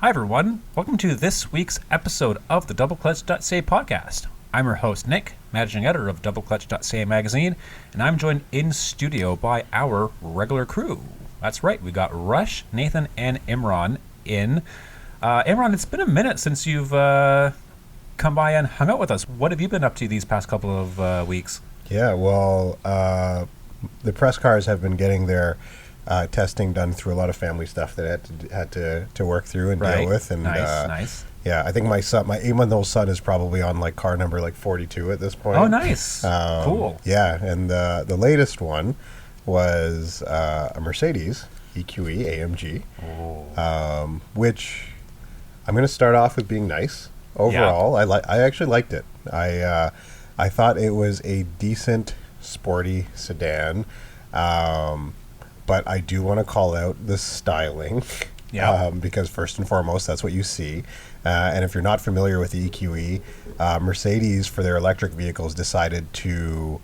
Hi everyone, welcome to this week's episode of the doubleclutch.ca podcast. I'm your host Nick, managing editor of doubleclutch.ca magazine, and I'm joined in studio by our regular crew. That's right, we got Rush, Nathan, and Imran in. Imran, it's been a minute since you've come by and hung out with us. What have you been up to these past couple of weeks? Yeah, well, the press cars have been getting their testing done through a lot of family stuff that had to work through and deal with. And nice. Yeah, I think my 8-month-old son is probably on like car number 42 at this point. Oh, nice. Cool. Yeah, and the latest one was a Mercedes EQE AMG, which I'm going to start off with being nice. Overall, I actually liked it. I thought it was a decent sporty sedan. But I do want to call out the styling, because first and foremost, that's what you see. And if you're not familiar with the EQE, Mercedes, for their electric vehicles, decided to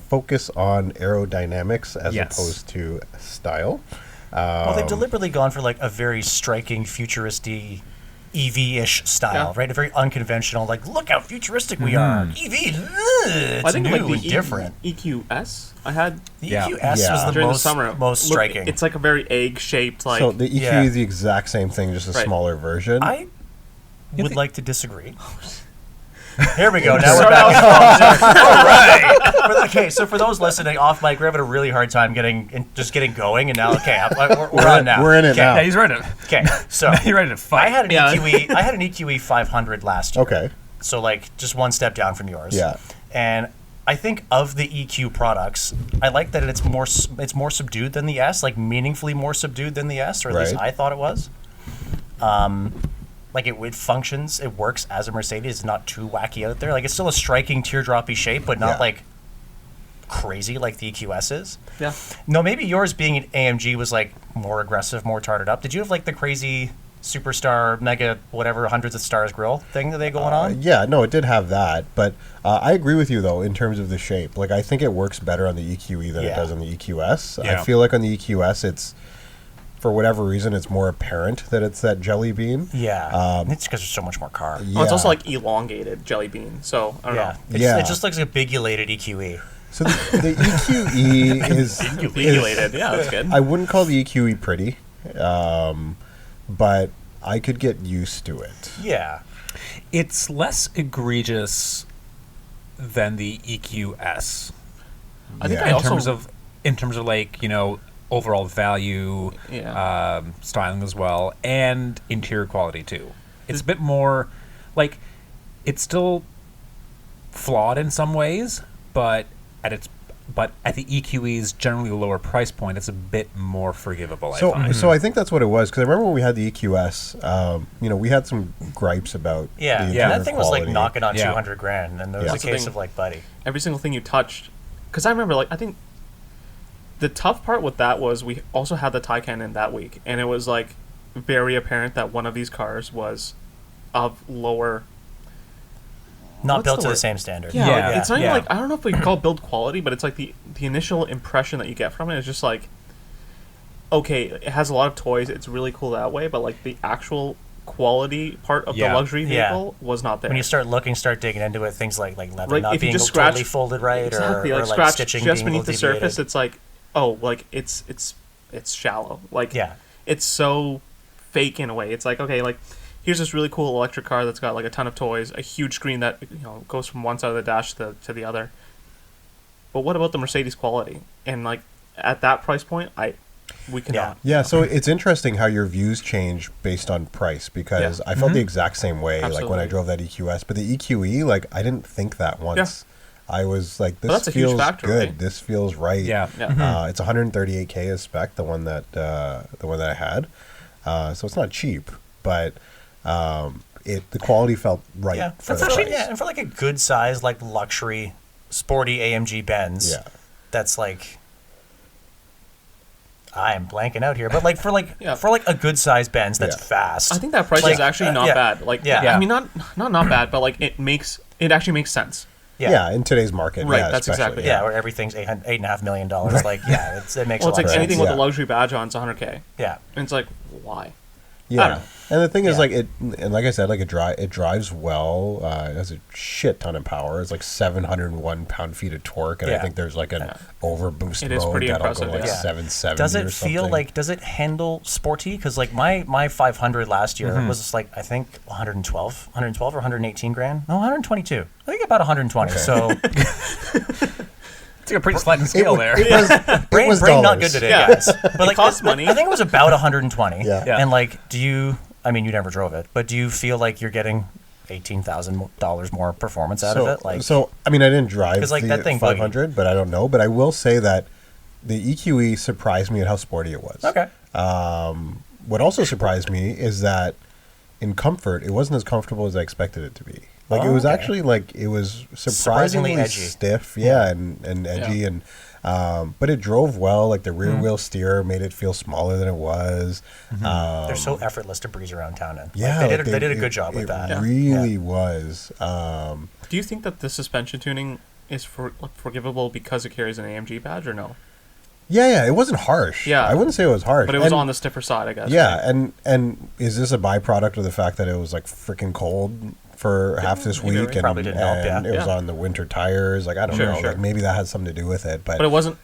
focus on aerodynamics as opposed to style. Well, they've deliberately gone for like a very striking, futuristic EV-ish style, right? A very unconventional, look how futuristic we are. EV, it's I think new the and different. EQS, I had The EQS was the during the summer. most striking. It's like a very egg-shaped, So the EQE is the exact same thing, just a smaller version. I would like to disagree. Here we go. Now we're back. All right. Okay, so for those listening off mic, we're having a really hard time getting going, and now we're on now. We're in it now. Yeah, he's ready. Okay, so You're ready to fight. I had an EQE 500 last year. Okay. So just one step down from yours. Yeah. And I think of the EQ products, I like that it's more subdued than the S, meaningfully more subdued than the S, or at least I thought it was. It functions, it works as a Mercedes. It's not too wacky out there. It's still a striking teardroppy shape, but not crazy like the EQS is. Yeah. No, maybe yours being an AMG was more aggressive, more tarted up. Did you have the crazy superstar mega whatever hundreds of stars grill thing that they going on? Yeah, no, it did have that, but I agree with you though in terms of the shape. I think it works better on the EQE than it does on the EQS. Yeah. I feel like on the EQS it's, for whatever reason, it's more apparent that it's that jelly bean. Yeah. It's because there's so much more car. Yeah. Well, it's also elongated jelly bean, so I don't know. It just looks like a bigulated EQE. So the EQE is Bigulated, yeah, that's good. I wouldn't call the EQE pretty, but I could get used to it. Yeah. It's less egregious than the EQS. I think in terms of overall value, styling as well, and interior quality too. It's a bit more it's still flawed in some ways, but at the EQE's generally lower price point, it's a bit more forgivable. So I think that's what it was, because I remember when we had the EQS, we had some gripes about the interior that thing quality. was knocking on $200,000, and there was a case of buddy. Every single thing you touched, because I remember I think the tough part with that was we also had the Taycan in that week, and it was very apparent that one of these cars was of lower. Not built to the same standard. Yeah. It's not even I don't know if we can call it build quality, but it's the initial impression that you get from it is just okay, it has a lot of toys, it's really cool that way, but the actual quality part of the luxury vehicle was not there. When you start digging into it, things like leather not if you being just totally scratch, folded right, exactly, or scratch stitching just being beneath the deviated. surface, it's it's shallow. It's so fake in a way. It's okay, here's this really cool electric car that's got a ton of toys, a huge screen that goes from one side of the dash to the other. But what about the Mercedes quality? And at that price point, we cannot. Yeah, so it's interesting how your views change based on price, because I felt the exact same way when I drove that EQS. But the EQE, I didn't think that once. I was this feels good. Right? This feels right. Yeah. It's 138K as spec, the one that I had. So it's not cheap, but the quality felt right for the price. Yeah, and for a good size luxury sporty AMG Benz. Yeah. That's I am blanking out here, but for a good size Benz that's fast. I think that price is actually not bad. I mean, not bad, but it actually makes sense. Yeah, in today's market. Right, yeah, that's exactly Yeah, where everything's $8.5 million. It makes well, a lot of sense. anything with a luxury badge on, it's $100K. Yeah. And it's why? Yeah. And the thing is, like I said, like it drives well. It has a shit ton of power. It's like 701 pound-feet of torque, and I think there's like an overboost mode that'll go like 770. Does it feel like? Does it handle sporty? Because like my 500 last year was like I think 112 or 118 grand. No, 122. I think about 120. Okay. So. It's like a pretty sliding scale there. Brain not good today, guys. But like, it costs money. I think it was about 120. Yeah. And like, I mean, you never drove it, but do you feel like you're getting $18,000 more performance out of it? Like, so I mean, I didn't drive like, the that thing 500, but I don't know. But I will say that the EQE surprised me at how sporty it was. Okay. What also surprised me is that in comfort, it wasn't as comfortable as I expected it to be. Like it was actually like it was surprisingly edgy. stiff, and edgy, and but it drove well. Like the rear wheel steer made it feel smaller than it was. They're so effortless to breeze around town in. Yeah, like they did a good job with that. It really was. Do you think that the suspension tuning is forgivable because it carries an AMG badge or no? Yeah, it wasn't harsh. Yeah, I wouldn't say it was harsh, but it was on the stiffer side, I guess. Yeah, right? and is this a byproduct of the fact that it was like freaking cold for half this week, and probably didn't help, it was on the winter tires? Like I don't know, like maybe that had something to do with it, but it wasn't.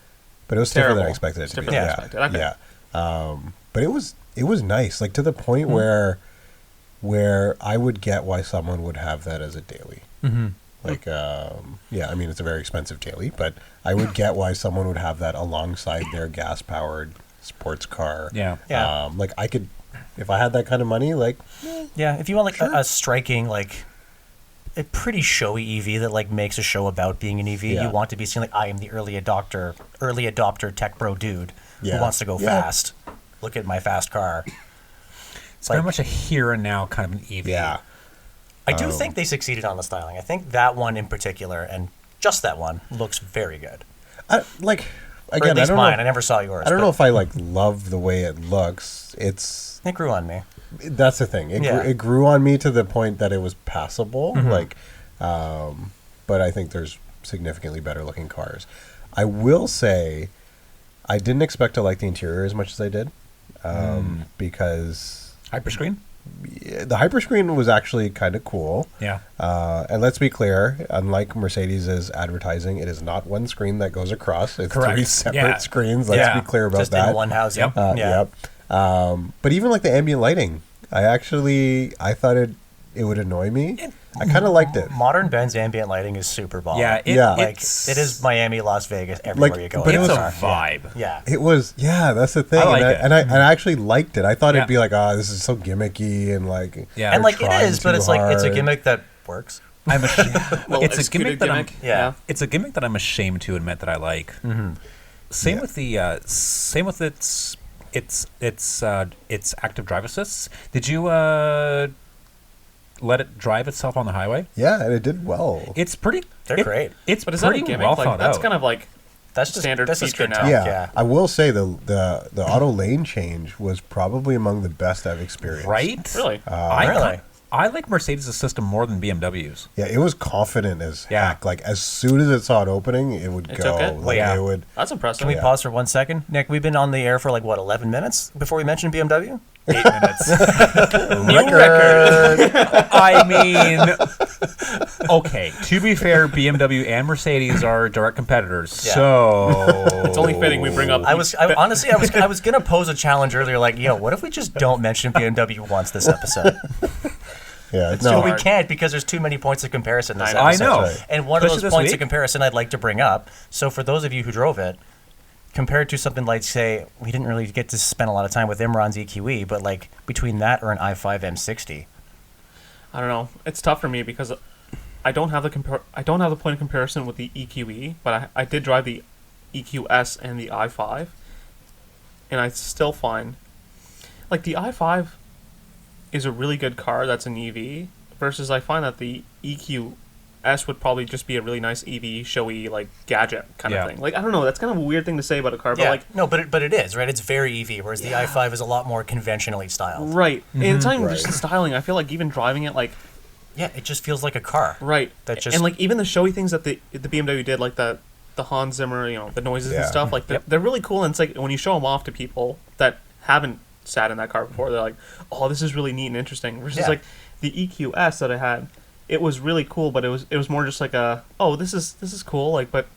But it was stiffer than I expected it to be. Okay. But it was nice, like to the point where I would get why someone would have that as a daily. Like, I mean, it's a very expensive daily, but I would get why someone would have that alongside their gas-powered sports car. Like, I could, if I had that kind of money, like... Yeah, if you want, like, a striking, like, a pretty showy EV that, like, makes a show about being an EV, you want to be seen like, I am the early adopter tech bro dude who wants to go fast. Look at my fast car. It's very much a here and now kind of an EV. Yeah. I do think they succeeded on the styling. I think that one in particular, and just that one, looks very good. Like, Or again, at least I don't mine. know. I never saw yours. I don't know if I like love the way it looks. It grew on me. That's the thing. It grew on me to the point that it was passable. Like, but I think there's significantly better looking cars. I will say, I didn't expect to like the interior as much as I did, because Hyperscreen? the hyperscreen was actually kind of cool. Yeah. And let's be clear, unlike Mercedes' advertising, it is not one screen that goes across. It's Correct. three separate screens. Let's be clear about Just that. in one housing. Yep. But even like the ambient lighting, I thought it would annoy me. I kind of liked it. Modern Benz ambient lighting is super bomb. Yeah, like it is Miami, Las Vegas, everywhere you go. But it's it was a vibe. Yeah. It was, that's the thing. I like it. And I actually liked it. I thought it'd be like, this is so gimmicky and like, and like it is, but it's like it's a gimmick that works. It's a gimmick that it's a gimmick that I'm ashamed to admit that I like. Same with the same with its active drive assists. Did you let it drive itself on the highway? Yeah, and it did well. It's pretty. They're great. It's but is pretty that a gimmick? well Like, thought that's out. kind of like that's just standard feature now. talk, Yeah, I will say the auto lane change was probably among the best I've experienced. Right? Really? I like Mercedes' system more than BMW's. Yeah, it was confident as heck. Like as soon as it saw it opening, it would It go. took it? Like it would. That's impressive. Can we pause for 1 second? Nick, we've been on the air for like, 11 minutes before we mentioned BMW? 8 minutes. New record. I mean, okay. To be fair, BMW and Mercedes are direct competitors, so It's only fitting we bring up. Honestly, I was gonna pose a challenge earlier, like, what if we just don't mention BMW once this episode? Yeah, But we can't because there's too many points of comparison this episode. I know. Right. And one of Especially those points week. of comparison I'd like to bring up. So for those of you who drove it, compared to something like, say, we didn't really get to spend a lot of time with Imran's EQE, but like between that or an i5 M60. I don't know. It's tough for me because I don't have the point of comparison with the EQE, but I did drive the EQS and the i5, and I still find like the i5 is a really good car that's an EV versus I find that the EQS would probably just be a really nice EV showy like gadget kind of thing. Like I don't know, that's kind of a weird thing to say about a car, but like no, but it is, right? It's very EV, whereas the i5 is a lot more conventionally styled. Right. And it's not even just the styling. I feel like even driving it like it just feels like a car. Right. That just and like even the showy things that the BMW did, like the Hans Zimmer, the noises and stuff, like they're really cool. And it's like when you show them off to people that haven't sat in that car before, they're like, oh, this is really neat and interesting. Versus like the EQS that I had, it was really cool, but it was more just like this is cool, like, but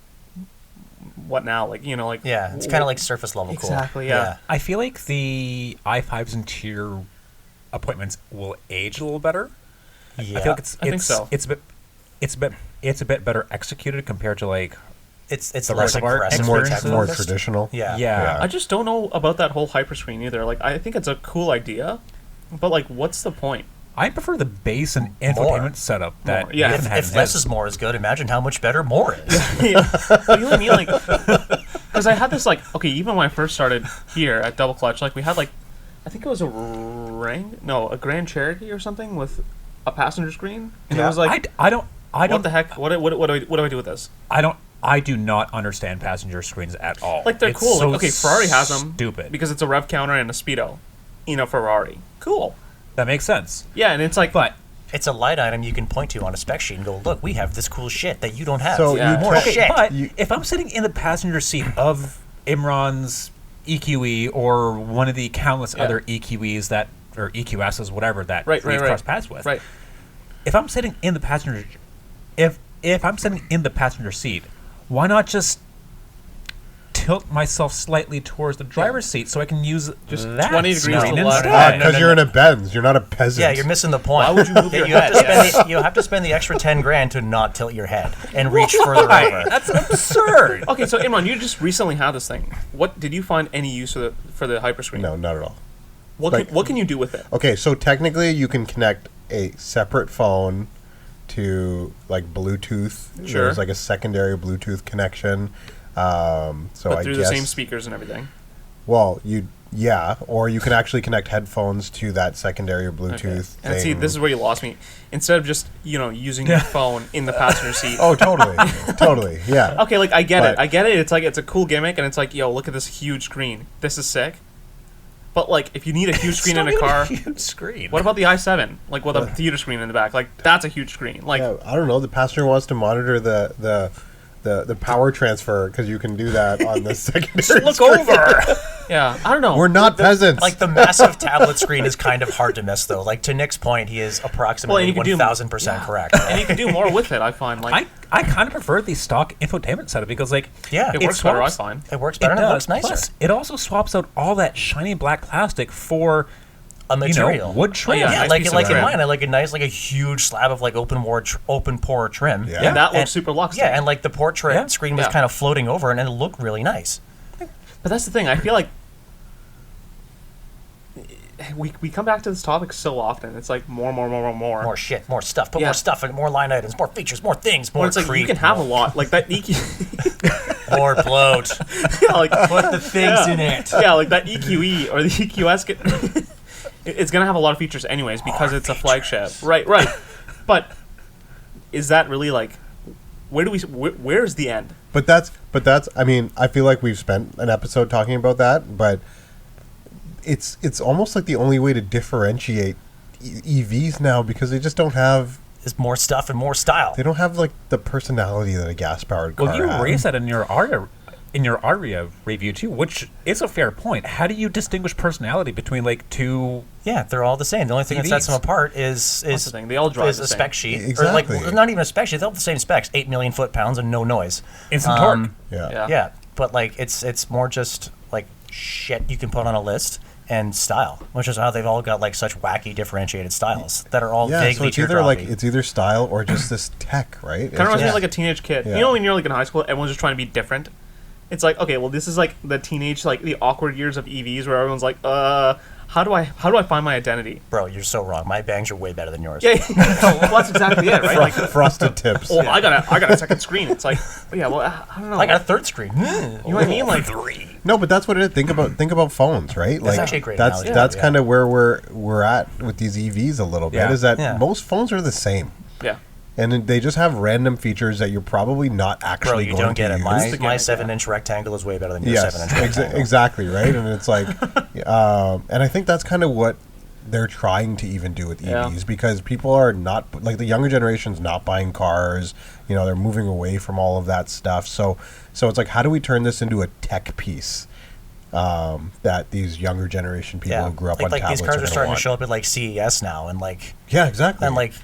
what now? Like, you know, like, yeah, it's kind of like surface level exactly, cool. yeah. I feel like the i5's interior appointments will age a little better. Yeah, I feel like I think so. It's a bit better executed compared to like it's the less rest of our aggressive, experiences. more traditional. Yeah. I just don't know about that whole hyperscreen either. Like, I think it's a cool idea, but like, what's the point? I prefer the base and infotainment setup that More, yeah. Nathan had If in less his. is more is good, imagine how much better more is. You know what I mean? Like, because I had this, like, okay, even when I first started here at Double Clutch, like, we had, like, I think it was a Grand Cherokee or something with a passenger screen, and it was like, I don't what the heck? What do I do with this? I do not understand passenger screens at all. Like, they're It's cool. so Like, okay, Ferrari has them. Stupid. Because it's a rev counter and a speedo in a Ferrari. Cool. That makes sense. Yeah, and it's like, But It's a light item you can point to on a spec sheet and go, look, we have this cool shit that you don't have. So Yeah. you More okay, shit. but if I'm sitting in the passenger seat of Imran's EQE or one of the countless other EQEs that or EQSs, whatever that we've crossed paths with, right. if I'm sitting in the passenger, if I'm sitting in the passenger seat, why not just tilt myself slightly towards the driver's seat so I can use Just that 20 degrees screen to the left. instead? Because you're in a Benz. You're not a peasant. Yeah, you're missing the point. Why would you move your you have to head? spend you have to spend the extra 10 grand to not tilt your head and reach further Why? over. That's absurd. Okay, so Imran, you just recently had this thing. What did you find any use for the hyperscreen? No, not at all. What can you do with it? Okay, so technically you can connect a separate phone to like Bluetooth. Sure. There's like a secondary Bluetooth connection. So But I through guess, the same speakers and everything. Well, or you can actually connect headphones to that secondary Bluetooth thing. And see, this is where you lost me. Instead of just using your phone in the passenger seat. Oh, totally, totally, yeah. Okay, like I get But- it. I get it. It's like it's a cool gimmick, and it's like, yo, look at this huge screen. This is sick. But like, if you need a huge screen in a car, Huge screen. what about the i7? Like with a theater screen in the back. Like that's a huge screen. Like Yeah, I don't know. The passenger wants to monitor the power transfer because you can do that on the secondary. look screen. over. Yeah, I don't know. We're not peasants. Like the massive tablet screen is kind of hard to miss, though. Like to Nick's point, he is approximately you can do- 1,000% correct. and you can do more with it. I find like I kind of prefer the stock infotainment setup because like Yeah. it It works better. I swaps- find. It works better and it looks nicer. Plus, it also swaps out all that shiny black plastic for A material. wood trim. yeah, Yeah, nice like piece of like in trim. mine, I like a nice, like a huge slab of like open pore trim. Yeah. And that looks And- super luxe. Yeah, and like the portrait Yeah. screen was Yeah. kind of floating over, and it looked really nice. But that's the thing. I feel like we come back to this topic so often. It's like more. More shit, more stuff, put Yeah. more stuff in, more line items, more features, more things, more But it's like creep, you can have a lot. Like that EQ. more bloat. yeah, like Put the things in it. yeah, like that EQE or the EQS. It's gonna have a lot of features anyways because it's a flagship. Right. But is that really like? Where's the end? But that's. I mean, I feel like we've spent an episode talking about that, but it's almost like the only way to differentiate EVs now because they just don't have. There's more stuff and more style. They don't have like the personality that a gas-powered car Well, you has. raised that in your Aria review too, which is a fair point. How do you distinguish personality between like two? Yeah, they're all the same. The only thing that sets EVs. them apart is That's the thing. They all drive is the a same. spec sheet. Exactly. Or like not even a spec sheet. They all have the same specs: 8 million foot-pounds and no noise. Instant torque. Yeah. Yeah, but like it's more just like shit you can put on a list and style, which is how they've all got like such wacky differentiated styles that are all Yeah, so vaguely it's either like teardroppy. it's either style or just this tech, right? Kind of reminds me Yeah. of like a teenage kid. Yeah. You know, when you're like in high school, everyone's just trying to be different. It's like, okay, well, this is like the teenage, like the awkward years of EVs where everyone's like, how do I find my identity? Bro, you're so wrong. My bangs are way better than yours. Yeah, well, that's exactly it, right? Like, Frosted tips. well, I got a second screen. It's like, yeah, well, I don't know. I got a third screen. you know what I mean? Like, No, but that's what it is. Think about phones, right? That's actually a great That's analogy. that's Yeah. kind of where we're at with these EVs a little bit. Yeah. Is that Yeah. most phones are the same, yeah, and then they just have random features that you're probably not Bro, actually you going don't get to it. use. My the gimmick, 7-inch rectangle is way better than your Yes, 7-inch rectangle. exactly, right? And it's like, and I think that's kind of what they're trying to even do with EVs Yeah. because people are not, like the younger generation's not buying cars, they're moving away from all of that stuff. So it's like, how do we turn this into a tech piece? that these younger generation people who grew up on tablets these cars are starting want. to show up at like CES now, and yeah, exactly, and like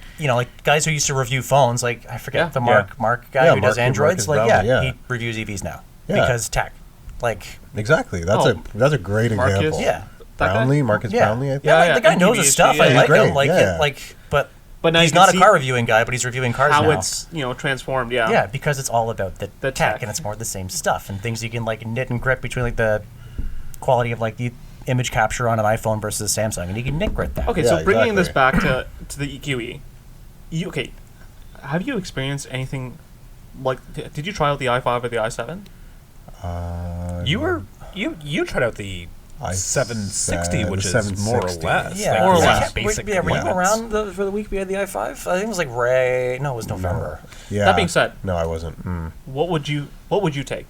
guys who used to review phones, like I forget the Mark guy who does Mark Androids, Brownlee, he reviews EVs now because tech, exactly. That's a great example. Yeah, Marcus Brownlee. I think. The guy knows his stuff. I like him. But he's not a car reviewing guy, but he's reviewing cars how now. it's transformed. Yeah, yeah, because it's all about the tech, and it's more the same stuff and things you can like knit and grip between like the quality of like the image capture on an iPhone versus Samsung, and you can knit grit that. Okay, so bringing this back to the EQE, have you experienced anything like? Did you try out the i5 or the i7? You tried out the 760, which is more or less. Yeah, more or less. Basic. Were you around for the week we had the i5? I think it was like it was November. Yeah. That being said, no, I wasn't. What would you take?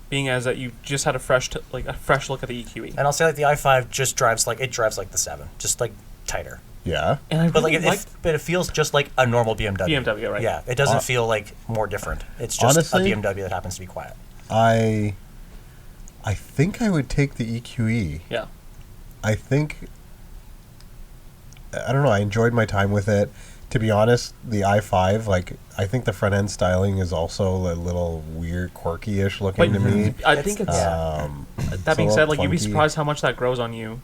Being as that you just had a fresh look at the EQE. And I'll say like the i5 just drives like the 7, just like tighter. Yeah. And But it feels just like a normal BMW. BMW, right? Yeah, it doesn't feel like more different. It's just honestly, a BMW that happens to be quiet. I think I would take the EQE. Yeah. I don't know. I enjoyed my time with it. To be honest, the i5, I think the front end styling is also a little weird, quirky-ish looking to me. I think it's. That being said, you'd be surprised how much that grows on you.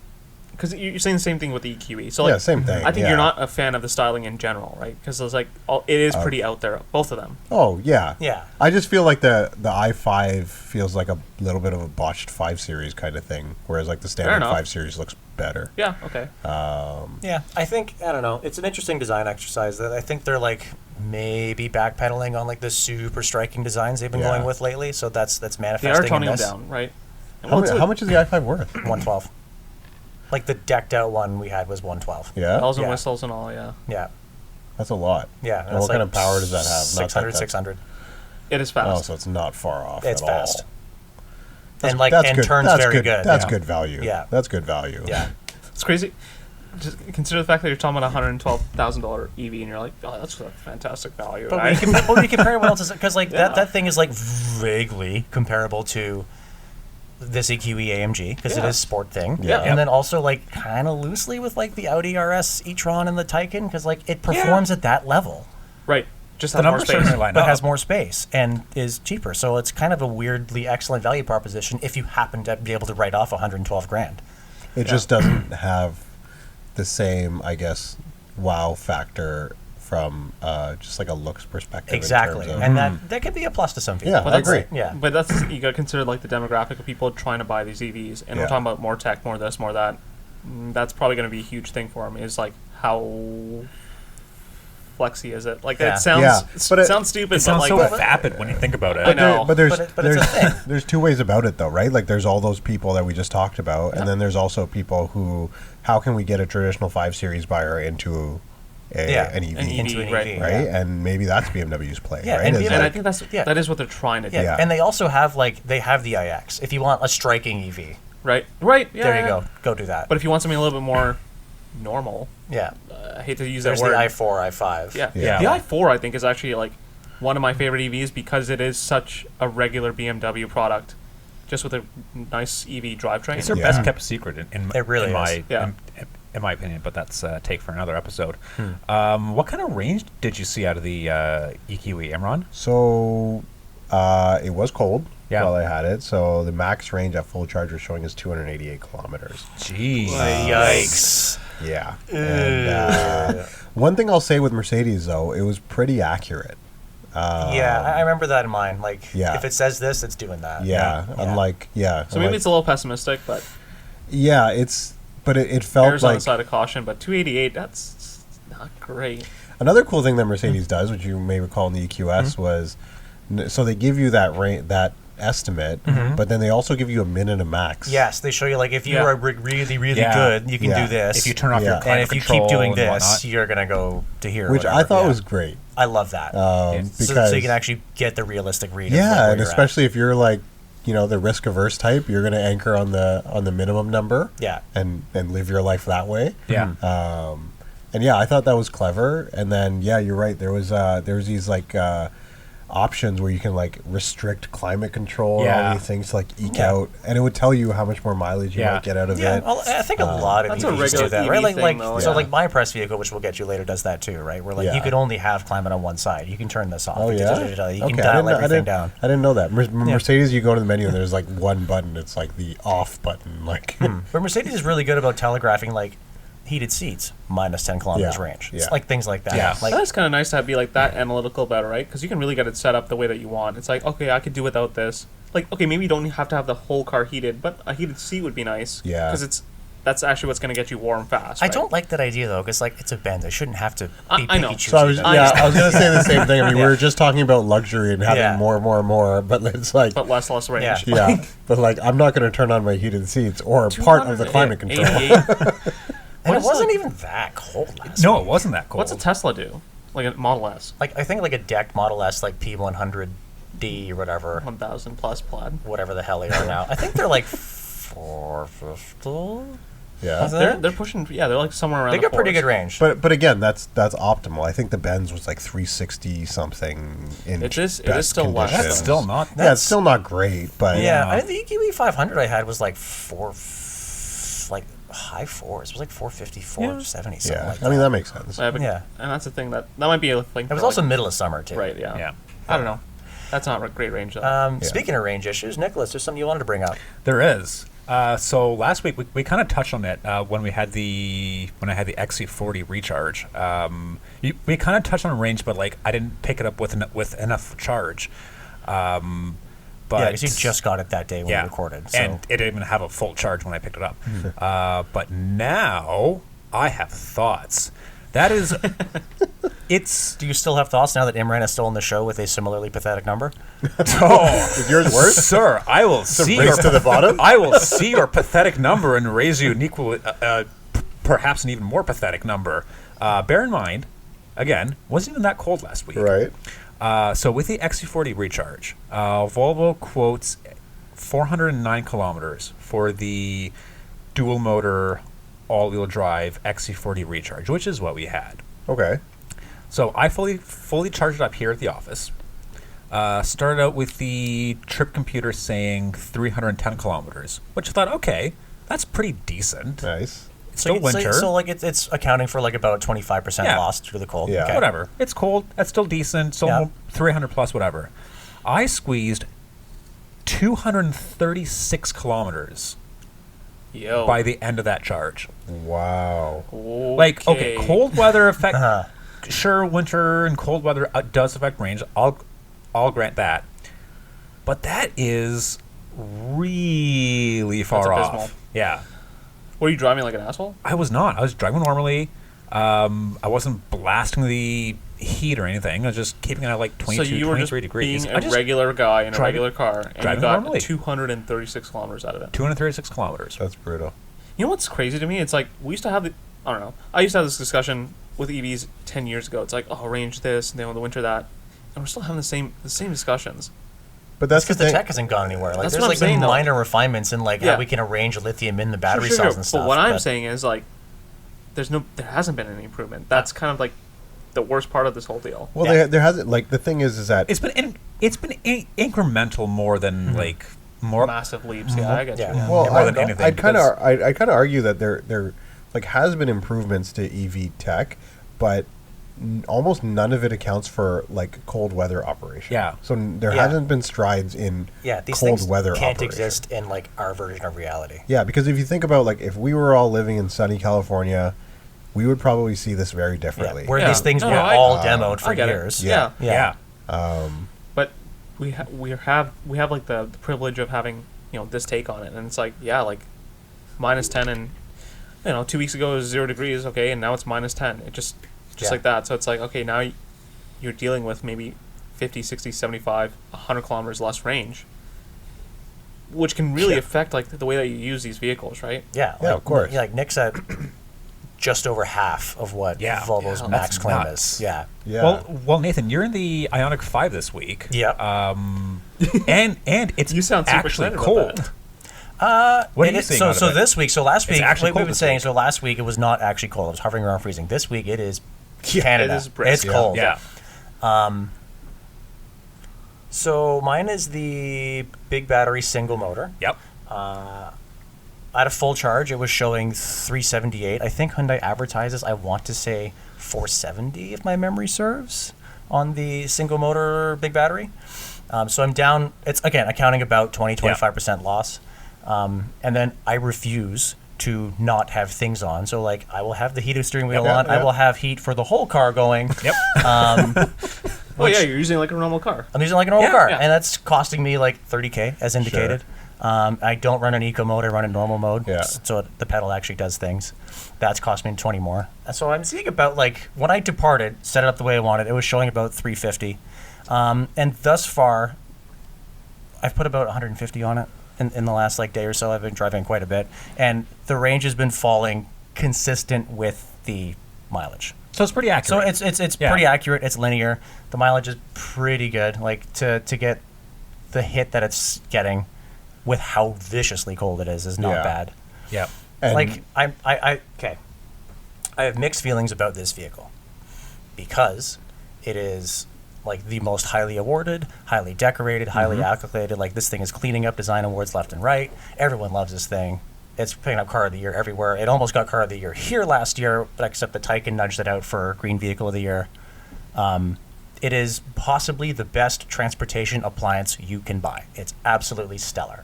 Because you're saying the same thing with the EQE. So same thing. I think you're not a fan of the styling in general, right? Because it's it is pretty out there, both of them. Oh, yeah. Yeah. I just feel like the i5 feels like a little bit of a botched 5 Series kind of thing, whereas the standard 5 Series looks better. Yeah, okay. Yeah, I think, I don't know, it's an interesting design exercise that I think they're maybe backpedaling on the super striking designs they've been going with lately, so that's manifesting They are toning in them this. down, right? How much is the i5 worth? 112. The decked out one we had was 112. Yeah? Bells and whistles and all, yeah. Yeah. That's a lot. Yeah. And what kind of power does that have? 600. It is fast. Oh, so it's not far off It's at fast. all. And good. turns That's very good. That's yeah. good value. Yeah. That's good value. Yeah. It's crazy. Just consider the fact that you're talking about a $112,000 EV, and you're like, oh, that's a fantastic value. But when you compare what else is, because that thing is vaguely comparable to this EQE AMG because it is a sport thing. Yeah. And then also kind of loosely with the Audi RS e-tron and the Taycan because it performs at that level. Right. Just The has more numbers space. certainly line But up. has more space and is cheaper. So it's kind of a weirdly excellent value proposition if you happen to be able to write off $112,000. It just doesn't have the same, I guess, wow factor from just a looks perspective. Exactly. In terms of, And that could be a plus to some people. Yeah, But I agree. Yeah. But you got to consider the demographic of people trying to buy these EVs, and we're talking about more tech, more this, more that. That's probably going to be a huge thing for them. Is how flexy is it? It sounds stupid. It sounds but so vapid when you think about it. I know. But there's But it's a thing. there's two ways about it though, right? There's all those people that we just talked about, and then there's also people who, how can we get a traditional 5 Series buyer into an EV, into an EV, right? right? And maybe that's BMW's play, Yeah, right? and Is And I think that is what they're trying to do. Yeah. And they also have they have the iX. If you want a striking EV, Right. Yeah, there you go. Go do that. But if you want something a little bit more normal, yeah. I hate to use There's that word. the i4, i5. Yeah. Yeah. The i4 I think is actually one of my favorite EVs because it is such a regular BMW product, just with a nice EV drivetrain. It's their best kept secret in It really in is. in my opinion, but that's a take for another episode. What kind of range did you see out of the EQE, Imran? So it was cold while I had it. So the max range at full charge was showing us 288 kilometers. Jeez. Yikes. Yeah. And one thing I'll say with Mercedes, though, it was pretty accurate. I remember that in mind. If it says this, it's doing that. Unlike, So maybe it's a little pessimistic, but it felt errs on the side of caution. But 288, that's not great. Another cool thing that Mercedes does, which you may recall in the EQS, was so they give you that estimate, but then they also give you a min and a max. Yes, they show you if you are really, really good, you can do this. If you turn off your and if you keep doing this, whatnot. you're gonna go to here. Which I thought was great. I love that. Because so you can actually get the realistic read. Yeah, of and especially if you're the risk averse type, you're gonna anchor on the minimum number. Yeah. And live your life that way. Yeah. And I thought that was clever. And then you're right. There was these options where you can like restrict climate control and Yeah. all these things to like eke out, and it would tell you how much more mileage you Yeah. might get out of Yeah, it. well, I think a lot of That's a EVs do regular that, EV right? Like, thing, though, so yeah. like my press vehicle, which we'll get you later, does that too, right? Where like Yeah. you could only have climate on one side. You can turn this off. Oh yeah, You can dial everything down. I didn't know that. Mercedes, you go to the menu and there's like one button. It's like the off button. Like, But Mercedes is really good about telegraphing like heated seats minus 10 kilometers Yeah, range. yeah. It's like things like that. Yeah. Like, That's kind of nice to be like that analytical about it, right? Because you can really get it set up the way that you want. It's like, okay, I could do without this. Like, okay, maybe you don't have to have the whole car heated, but a heated seat would be nice. Yeah. Because that's actually what's going to get you warm fast. I right? don't like that idea though, because like it's a Benz. I shouldn't have to be I know. picky choosy. so I was gonna say the same thing. I mean, we Yeah. were just talking about luxury and having Yeah. more, but it's like. But less range. Yeah. Yeah, but like I'm not going to turn on my heated seats or part of the climate control. 288. And it is wasn't like- even that cold last No, week. it wasn't that cold. What's a Tesla do? Like a Model S, Like I think like a decked Model S, like P100D or whatever, 1000 plus plaid. whatever the hell they are now. I think they're like 450. Yeah, They're pushing. Yeah, they're like somewhere around. They the got pretty fours. good range. but again, that's optimal. I think the Benz was like 360 something in It is best still less, condition. That's still not. Yeah, it's still not great, but yeah, Yeah. I think the EQE 500 I had was like like high fours. It was like 450, 470, something yeah. like I mean that. that makes sense. Yeah, and that's the thing that might be a thing. It was also middle of summer too. right. Yeah. Yeah. I don't know. That's not a great range though. Yeah. Speaking of range issues, Nicholas, there's something you wanted to bring up. There is. So last week we kind of touched on it when I had the XC40 recharge. We kind of touched on range, but like I didn't pick it up with enough charge. But Yeah, because you just got it that day when we recorded. So. and it didn't even have a full charge when I picked it up. But now I have thoughts. That is, it's. Do you still have thoughts now that Imran is still on the show with a similarly pathetic number? Oh, Is yours worse? sir! I will see race to the bottom? I will see your pathetic number and raise you an equal, perhaps an even more pathetic number. Bear in mind, again, wasn't even that cold last week. Right. So with the XC40 recharge, Volvo quotes 409 kilometers for the dual motor all-wheel drive XC40 recharge, which is what we had. Okay. So I fully charged it up here at the office. Started out with the trip computer saying 310 kilometers, which I thought, okay, that's pretty decent. Nice. It's still winter. So like it's accounting for like about 25% Yeah. loss due to the cold. Yeah. Okay. Whatever. It's cold. That's still decent. Still Yeah. 300 plus, whatever. I squeezed 236 kilometers Yo. by the end of that charge. Wow. Like, okay, cold weather affect. Uh-huh. Sure, winter and cold weather does affect range. I'll grant that. But that is really far abysmal. off. Yeah. Were you driving like an asshole? I was not. I was driving normally. I wasn't blasting the heat or anything. I was just keeping it at like 22, So you were 23 just degrees. being I a just regular guy in a driving- regular car, and you driving got normally. 236 kilometers out of it. 236 kilometers. That's brutal. You know what's crazy to me? It's like we used to have I don't know. I used to have this discussion with EVs 10 years ago. It's like, oh, range this, and then the winter that, and we're still having the same discussions. But that's Because the the thing. tech hasn't gone anywhere. Like That's there's what I'm like saying, been though. minor refinements in like Yeah. how we can arrange lithium in the battery Sure, cells and stuff. But what I'm saying is like, there hasn't been any improvement. That's kind of like the worst part of this whole deal. Well, Yeah. there hasn't. Like the thing is that It's been incremental more than like more. Massive leaps. Yeah, I get Yeah. you. Yeah, well, more than anything, I'd kind because- of I kind of argue that there like has been improvements to EV tech, but almost none of it accounts for like cold weather operation. Yeah. So there Yeah. hasn't been strides in yeah, these cold things weather can't operation. exist in like our version of reality. Yeah, because if you think about like if we were all living in sunny California, we would probably see this very differently. Where Yeah. these things No, were no, all demoed for I get it. years. Yeah. Yeah. But we have like the privilege of having this take on it, and it's like like -10 and 2 weeks ago it was 0 degrees, okay, and now it's -10. It just Yeah. like that. So it's like, okay, now you're dealing with maybe 50, 60, 75, 100 kilometers less range, which can really Yeah. affect like the way that you use these vehicles, right? Yeah, Yeah, like, of course. Like Nick said, just over half of what Yeah. Volvo's Yeah, max that's claim nuts. is. Yeah. Yeah. Well, Nathan, you're in the Ioniq 5 this week. Yeah. And it's You sound super actually excited about cold. that. What are It you is- seeing so out of so it? this week, so last It's week, actually we've cold been this saying, week. so last week it was not actually cold. It was hovering around freezing. This week it is Canada. It is brisk. It's cold. Yeah. So mine is the big battery single motor. Yep. At a full charge, it was showing 378. I think Hyundai advertises, I want to say 470, if my memory serves, on the single motor big battery. So I'm down, it's again, accounting about 20-25% loss. And then I refuse to not have things on. So like I will have the heated steering wheel on. I will have heat for the whole car going. Yep. Oh yeah, you're using like a normal car. I'm using like a normal car. Yeah. And that's costing me like $30K as indicated. Sure. I don't run an eco mode, I run in normal mode. Yeah. So the pedal actually does things. That's cost me 20 more. So I'm seeing about like, when I departed, set it up the way I wanted, it was showing about 350. And thus far, I've put about 150 on it in the last like day or so. I've been driving quite a bit. And the range has been falling consistent with the mileage. So it's pretty accurate. So it's pretty accurate. It's linear. The mileage is pretty good. Like to get the hit that it's getting with how viciously cold it is not bad. Yeah. Like I have mixed feelings about this vehicle because it is like the most highly awarded, highly decorated, highly accolade. Like this thing is cleaning up design awards left and right. Everyone loves this thing. It's picking up Car of the Year everywhere. It almost got Car of the Year here last year, but except the Taycan nudged it out for Green Vehicle of the Year. It is possibly the best transportation appliance you can buy. It's absolutely stellar.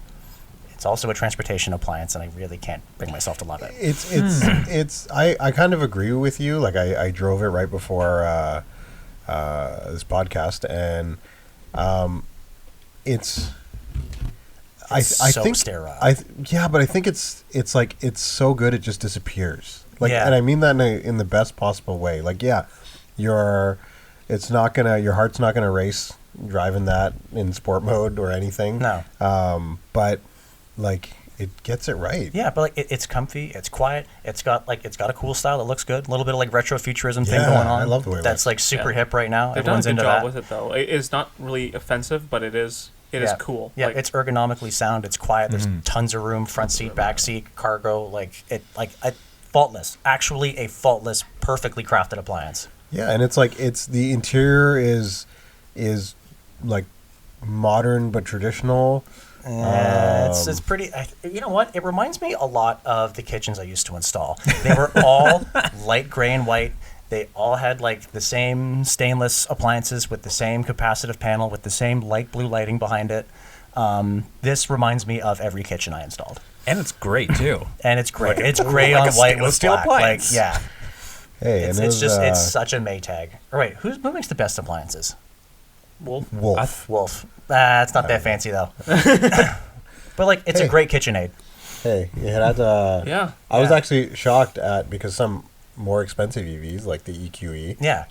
It's also a transportation appliance, and I really can't bring myself to love it. I kind of agree with you. Like I drove it right before this podcast, and it's I so think sterile. But I think it's like it's so good it just disappears. Like, Yeah. and I mean that in the best possible way. Like, yeah, your heart's not gonna race driving that in sport mode or anything. No. But like it gets it right. Yeah, but like it's comfy, it's quiet, it's got a cool style that looks good. A little bit of like retro futurism thing going on. I love the way it that's looks. like super hip right now. They've done a Everyone's good into job that. with it though. It is not really offensive, but it is cool. Yeah, Like, it's ergonomically sound. It's quiet. There's tons of room, front seat, back seat, cargo. Faultless. Actually, a faultless, perfectly crafted appliance. Yeah, and it's like the interior is like modern but traditional. It's pretty. You know what? It reminds me a lot of the kitchens I used to install. They were all light gray and white. They all had like the same stainless appliances with the same capacitive panel with the same light blue lighting behind it. This reminds me of every kitchen I installed. And it's great too. And it's great. It's gray on white with steel black. appliance. Like, yeah. Hey, It's it's such a Maytag. All right, who makes the best appliances? Wolf. Wolf. It's not that fancy though. But like, it's a great KitchenAid. Hey, you had Yeah. I was actually shocked at because some more expensive EVs like the EQE. Yeah.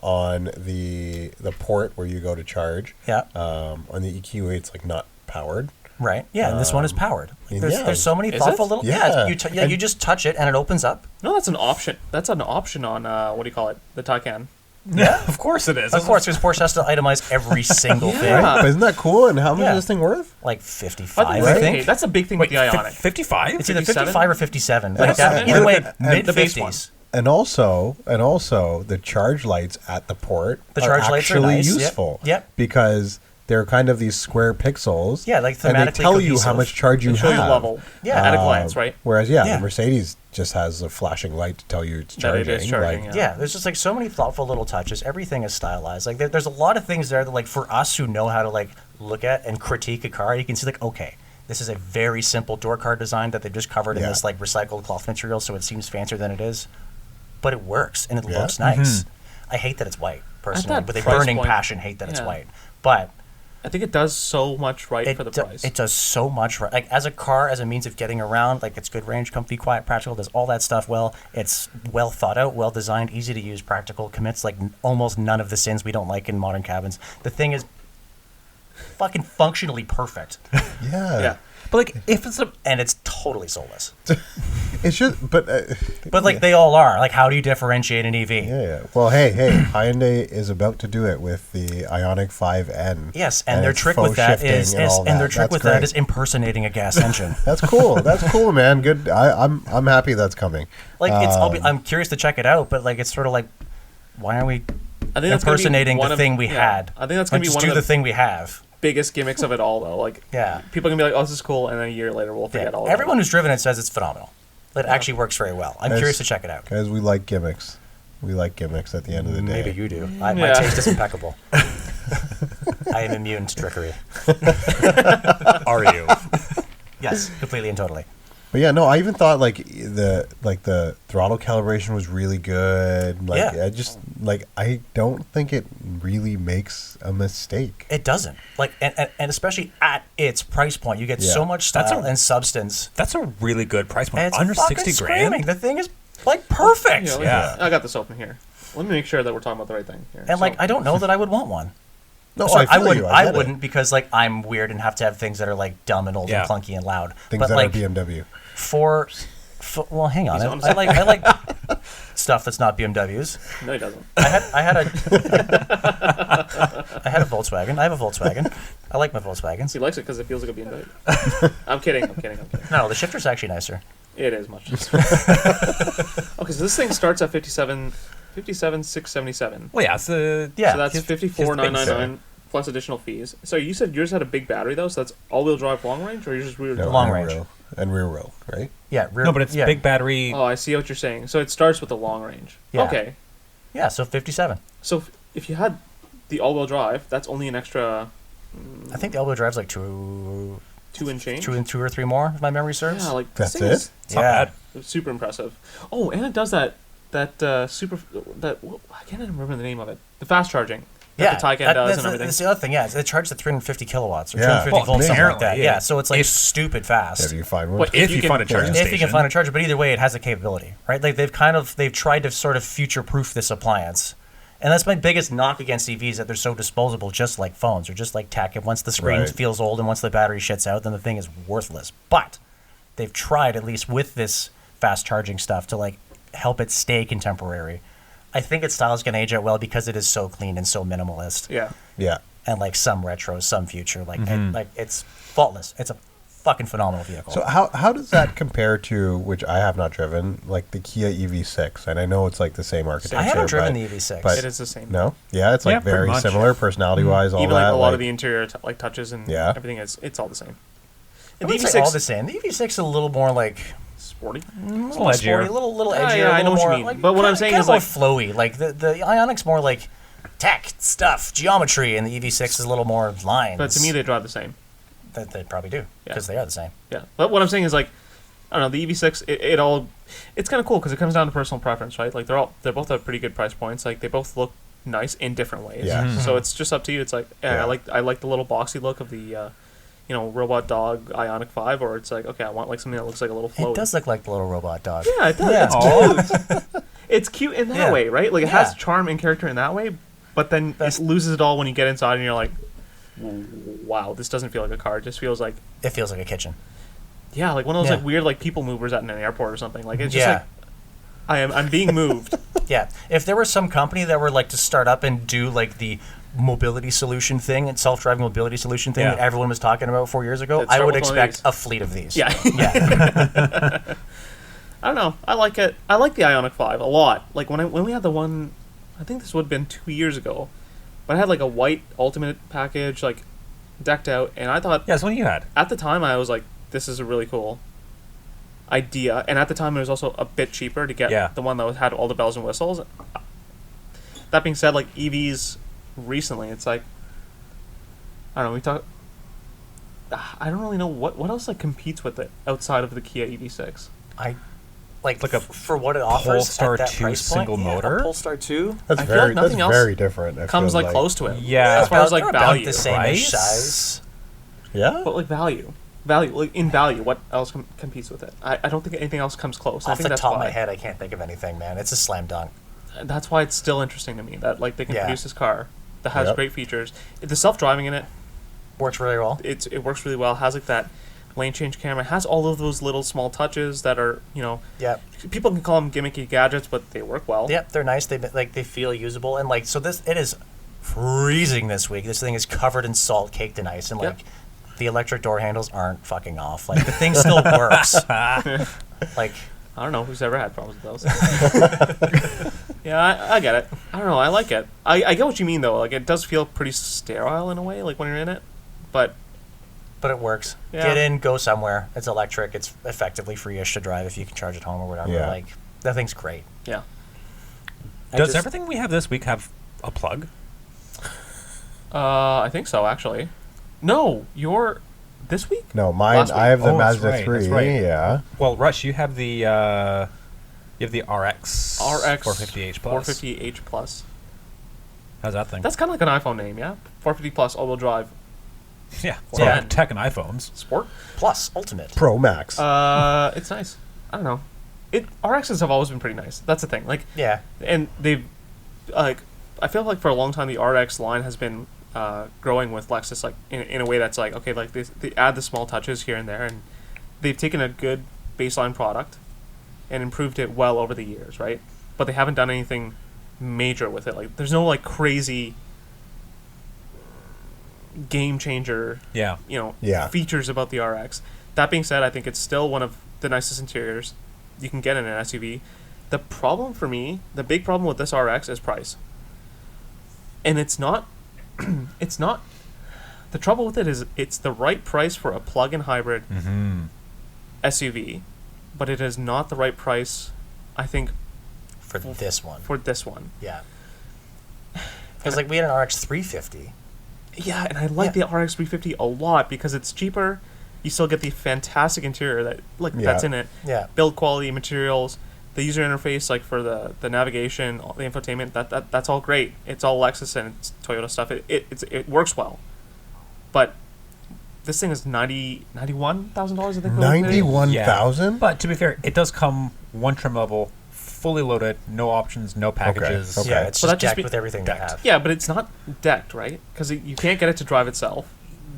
On the port where you go to charge. Yeah. On the EQE, it's like not powered. Right. Yeah, and this one is powered. Like, yeah. there's so many Is thoughtful it? little. Yeah. You just touch it and it opens up. No, that's an option. That's an option on what do you call it? The Taycan. Yeah. Of course it is. Of course, because Porsche has to itemize every single thing. But isn't that cool? And how much Yeah. is this thing worth? Like 55, I Right? think. That's a big thing with the Ioniq. 55? It's either 57? 55 or 57. Like Yeah. that, either way, And mid the base one. 50s. And also, the charge lights at the port The charge are lights are actually nice. Yep. useful. Yep. Because they're kind of these square pixels. Yeah, like and they thematically tell you how cohesive. much charge you They show have. you level. Yeah. At a glance, right? Whereas, Yeah. the Mercedes just has a flashing light to tell you it's That charging. it is charging, Like, Yeah, there's just like so many thoughtful little touches. Everything is stylized. Like there's a lot of things there that like for us who know how to like look at and critique a car, you can see like, okay, this is a very simple door card design that they've just covered in Yeah. this like recycled cloth material, so it seems fancier than it is, but it works and it Yeah. looks nice. I hate that it's white personally, that with a price burning point, passion. Hate that it's yeah. white, but I think it does so much right for the price. it does so much right. Like as a car, as a means of getting around, like it's good range, comfy, quiet, practical. Does all that stuff well. It's well thought out, well designed, easy to use, practical. Commits like almost none of the sins we don't like in modern cabins. The thing is fucking functionally perfect, yeah. But like, if it's and it's totally soulless. it's just, but But they all are. Like, how do you differentiate an EV? yeah. Well, hey, Hyundai is about to do it with the Ioniq 5N. Yes, and their it's trick faux with that shifting is, all and their that. trick That's with great. that is impersonating a gas engine. That's cool. That's cool, man. Good. I'm happy that's coming. Like I'm curious to check it out, but like it's sort of like, why aren't we I think that's impersonating one the of- thing we yeah. had. I think that's gonna be Just one do of the the thing we have. biggest gimmicks of it all, though. Like, Yeah. people are gonna be like, "Oh, this is cool," and then a year later, we'll forget all. Everyone about who's driven it says it's phenomenal. It actually works very well. I'm curious to check it out. Guys, we like gimmicks. We like gimmicks at the end of the day. Maybe you do. My Yeah. taste is impeccable. I am immune to trickery. Are you? Yes, completely and totally. But yeah, no, I even thought the throttle calibration was really good. Like Yeah. I don't think it really makes a mistake. It doesn't. Like, and especially at its price point, you get Yeah. so much That's style and substance. That's a really good price And point. it's Under fucking 60 screaming. grand. The thing is like perfect. it. Yeah. I got this open here. Let me make sure that we're talking about the right thing here. And like, So- I don't know that I would want one. No, Sorry, I feel wouldn't. you. I get it. wouldn't because like I'm weird and have to have things that are like dumb and old Yeah. and clunky and loud. Things but that like are BMW. for well, hang on. He's on I like stuff that's not BMWs. No, he doesn't. I had a Volkswagen. I have a Volkswagen. I like my Volkswagens. He likes it because it feels like a BMW. I'm kidding. No, the shifter's actually nicer. It is much. Okay, so this thing starts at 57,677. Well, yeah, it's Yeah. So that's his- 54,999 plus additional fees. So you said yours had a big battery though, so that's all-wheel drive long range, or yours just rear No, drive? Long and range. Rear, and rear wheel, right? Yeah. no, but it's yeah. big battery. Oh, I see what you're saying. So it starts with the long range. Yeah. Okay. Yeah. So 57. So if you had the all-wheel drive, that's only an extra I think the all-wheel drive's like two and change. or three more, if my memory serves. Yeah, like That's this thing it? is It's not Yeah. bad. super impressive. Oh, and it does that super that I can't even remember the name of it. The fast charging. That the Taycan does and everything. That's the other thing. Yeah, it charges at 350 kilowatts or Yeah. 250 Well, volts, something like that. apparently, Yeah. yeah. So it's like If- stupid fast. If you find one. What, If you find a charging If station. you can find a charger, but either way, it has the capability, right? Like they've tried to sort of future-proof this appliance, and that's my biggest knock against EVs, that they're so disposable, just like phones or just like tech. And once the screen Right. feels old and once the battery shits out, then the thing is worthless. But they've tried, at least with this fast charging stuff, to like help it stay contemporary. I think its style is going to age out well because it is so clean and so minimalist, Yeah. Yeah. and like some retro, some future. Like it's faultless. It's a fucking phenomenal vehicle. So how does that compare to, which I have not driven, like the Kia EV6? And I know it's like the same architecture. I haven't driven but- the EV6. but- It is the same. No? Yeah, it's like Yeah, pretty very much. similar personality-wise, all Even that. like a lot of the interior like touches and Yeah. everything it's all the same. I And the wouldn't say all EV6 the same. The EV6 is a little more like sporty. a little edgier. more sporty, a little Yeah, edgier. yeah, I a know little what you more, mean. like, But what I'm kinda- saying kinda is, more like- flowy. Like the Ioniq's more like tech stuff, geometry, and the EV6 is a little more lines. But to me they drive the same. that they probably do Yeah. because they are the same. Yeah. But what I'm saying is like I don't know, the EV6 it's kind of cool because it comes down to personal preference, right? Like they're both at pretty good price points. Like they both look nice in different ways. Yeah. Mhm. So it's just up to you. It's like Yeah. I like the little boxy look of the robot dog Ioniq 5, or it's like, okay, I want like something that looks like a little floaty. It does look like the little robot dog. Yeah, it does. Yeah. It's cute. It's cute in that Yeah. way, right? Like it has Yeah. charm and character in that way, but then That's- it loses it all when you get inside and you're like, wow, this doesn't feel like a car. It just feels like, It feels like a kitchen. yeah, like one of those Yeah. like weird like people movers at an airport or something. Like it's just Yeah. like I'm being moved. Yeah. If there was some company that were like to start up and do like the mobility solution thing and self-driving mobility solution thing Yeah. that everyone was talking about 4 years ago, Let's I start would with one of expect these. a fleet of these. Yeah. Yeah. I don't know. I like it. I like the Ioniq 5 a lot. Like when we had the one, I think this would have been 2 years ago, but I had like a white Ultimate package, like decked out, and I thought Yeah, that's what you had. at the time I was like, this is a really cool idea, and at the time it was also a bit cheaper to get Yeah. the one that had all the bells and whistles. That being said, like EVs recently, it's like I don't know. I don't really know what else like competes with it outside of the Kia EV6. I like Like a for what it offers Polestar at that 2 price point, single yeah, motor? a Polestar 2 That's I feel like nothing else very different. I comes feel like close to it. Yeah. as far as like They're about value, the same Price? size. Yeah. but like value, like in value, what else competes with it? I don't think anything else comes close. I Off think the that's top why. of my head, I can't think of anything, man. It's a slam dunk. That's why it's still interesting to me that like they can Yeah. produce this car that has Yep. great features. The self-driving in it, Works really well. it works really well. It has like that lane change camera. It has all of those little small touches that are Yep. people can call them gimmicky gadgets, but they work well. Yep, they're nice. They feel usable, and like so it is freezing this week. This thing is covered in salt, caked in ice, and like Yep. the electric door handles aren't fucking off. Like the thing still works. Like I don't know who's ever had problems with those. Yeah, I get it. I don't know. I like it. I get what you mean though. Like it does feel pretty sterile in a way, like when you're in it, but it works. Yeah. Get in, go somewhere. It's electric. It's effectively free-ish to drive if you can charge at home or whatever. Yeah. Like that thing's great. yeah. Does everything we have this week have a plug? I think so actually. No, you're this week. No, mine. Last week. I have the Oh, that's Mazda right, 3. that's right. Yeah. Well, Rush, you have the RX 450h plus. 450h plus. How's that thing? That's kind of like an iPhone name, yeah. 450 plus all-wheel drive yeah, Yeah. tech and iPhones. sport. Plus, ultimate. Pro Max. It's nice. I don't know. RXs have always been pretty nice. That's the thing. Like, Yeah. and they've like I feel like for a long time the RX line has been growing with Lexus like in a way that's like okay, like they add the small touches here and there, and they've taken a good baseline product and improved it well over the years, right? But they haven't done anything major with it. Like there's no like crazy game changer Yeah. Yeah. features about the RX. That being said, I think it's still one of the nicest interiors you can get in an SUV. The problem for me, the big problem with this RX is price. And it's not the trouble with it is it's the right price for a plug-in hybrid SUV, but it is not the right price, I think, For this one. for this one. Yeah. Because like we had an RX 350. Yeah, and I like the RX 350 a lot because it's cheaper. You still get the fantastic interior that's in it. Yeah. Build quality, materials, the user interface, like for the navigation, all the infotainment. That's all great. It's all Lexus and it's Toyota stuff. It works well, but this thing is $91,000. I think. 91,000. But to be fair, it does come one trim level, fully loaded, no options, no packages. Okay. Yeah, it's Well, just that just decked with everything they have. Yeah, but it's not decked, right? Because you can't get it to drive itself.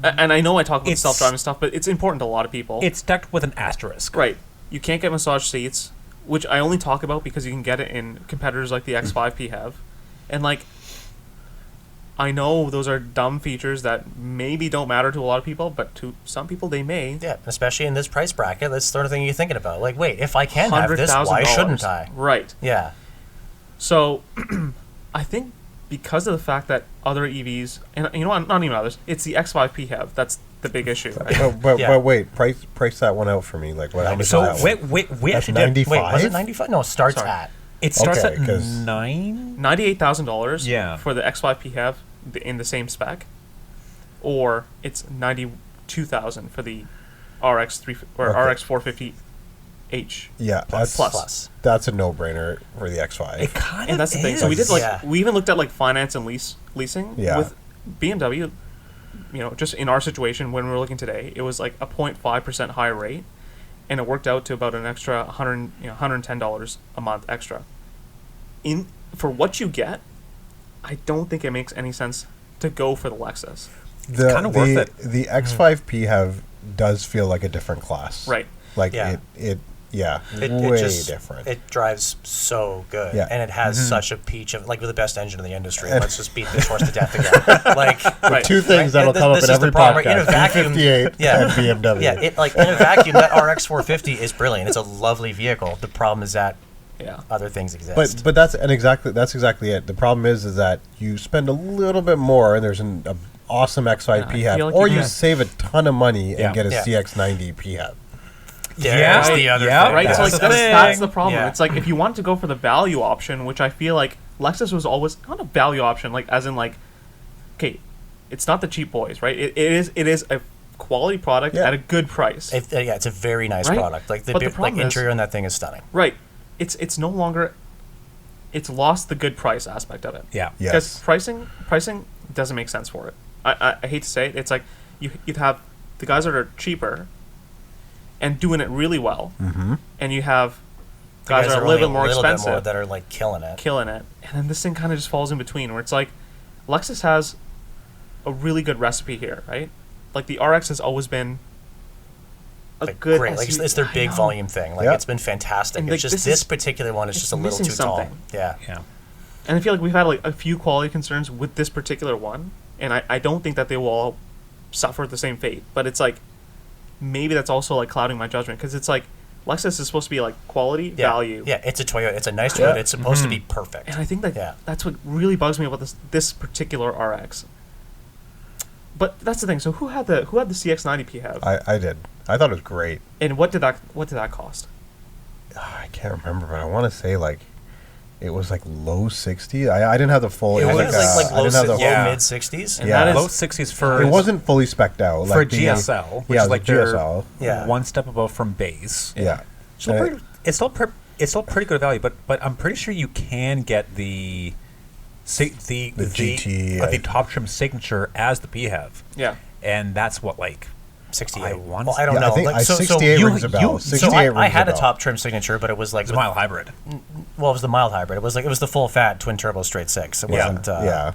And I know I talk about It's- self-driving stuff, but it's important to a lot of people. It's decked with an asterisk. Right. You can't get massage seats, which I only talk about because you can get it in competitors like the X5 PHEV. And, like, I know those are dumb features that maybe don't matter to a lot of people, but to some people they may. Yeah, especially in this price bracket, that's the sort of thing you're thinking about. Like, wait, if I can have this, why shouldn't I? Right. Yeah. So, I think because of the fact that other EVs, and you know what, not even others, it's the X5 PHEV, that's the big issue, right? But Yeah. wait, price that one out for me. Like what? How much So is that one? wait, we That's actually did. 95? Wait, was it 95? No, it starts Sorry. at. It starts Okay, at 'cause- 9. $98,000 Yeah. for the X5 PHEV in the same spec, or it's $92,000 for the RX 3 or Okay. RX 450H. Yeah, Plus. that's a no-brainer for the X5. It kind of And that's the thing. is. So we did Yeah. we even looked at like finance and leasing Yeah. with BMW. You know, just in our situation when we were looking today, it was like a 0.5% higher rate, and it worked out to about an extra $110 a month extra. For what you get, I don't think it makes any sense to go for the Lexus. kinda worth it. The X5 PHEV does feel like a different class. Right. Like Yeah. it It way just, different. It drives so good. Yeah. And it has such a peach of, like, with the best engine in the industry. And- Let's just beat this horse to death again. Like, Right. Two things that'll Right. come up This in is the every problem, right? In a podcast: vacuum- 58 Yeah. and BMW. yeah, it, like, in a vacuum, that RX 450 is brilliant. It's a lovely vehicle. The problem is that Yeah. other things exist. But that's exactly it. The problem is that you spend a little bit more, and there's an awesome X5 Yeah, I PHEV, feel like or you you can- save a ton of money Yeah. and get a Yeah. CX-90 PHEV. There's the other yeah, thing. Right, That's so like the that's the thing. problem. Yeah. It's like if you want to go for the value option, which I feel like Lexus was always not a value option, like as in like, okay, it's not the cheap boys, right? It is a quality product Yeah. at a good price, Yeah, it's a very nice Right? product. Like, But the like problem is- interior on that thing is stunning. right? It's no longer, it's lost the good price aspect of it. Yeah. Because Yes. pricing doesn't make sense for it. I hate to say it. It's like you'd have the guys that are cheaper and doing it really well, and you have guys that are a little bit more expensive that are, like, killing it. killing it, and then this thing kind of just falls in between where it's like Lexus has a really good recipe here, right? Like the RX has always been a Like, good great. Like, SUV. it's their I big know. volume thing. Like, Yeah. it's been fantastic. And, It's like, just this this is- particular one is just it's a little missing too something. tall. Yeah. Yeah. And I feel like we've had like a few quality concerns with this particular one, and I don't think that they will all suffer the same fate. But it's like maybe that's also like clouding my judgment because it's like Lexus is supposed to be like quality, value. Yeah, it's a Toyota. It's a nice Toyota. It's supposed to be perfect. And I think that that's what really bugs me about this particular RX. But that's the thing. So who had the CX-90 PHEV? I did. I thought it was great. And what did that cost? I can't remember, but I want to say like it was like low 60s. I didn't have the full. It was like low mid 60s. And that is low 60s for. It wasn't fully specced out for GSL, which is like GSL. One step above from base. Yeah. It's still pretty good value, but I'm pretty sure you can get the GT, the top trim signature as the PHEV. Yeah. And that's what, like 68. I don't know. I think like, 68 rings a bell. 68 I had a rings top trim signature, but it was like a mild hybrid. Well, it was the mild hybrid. It was the full fat twin turbo straight six. It wasn't. Yeah.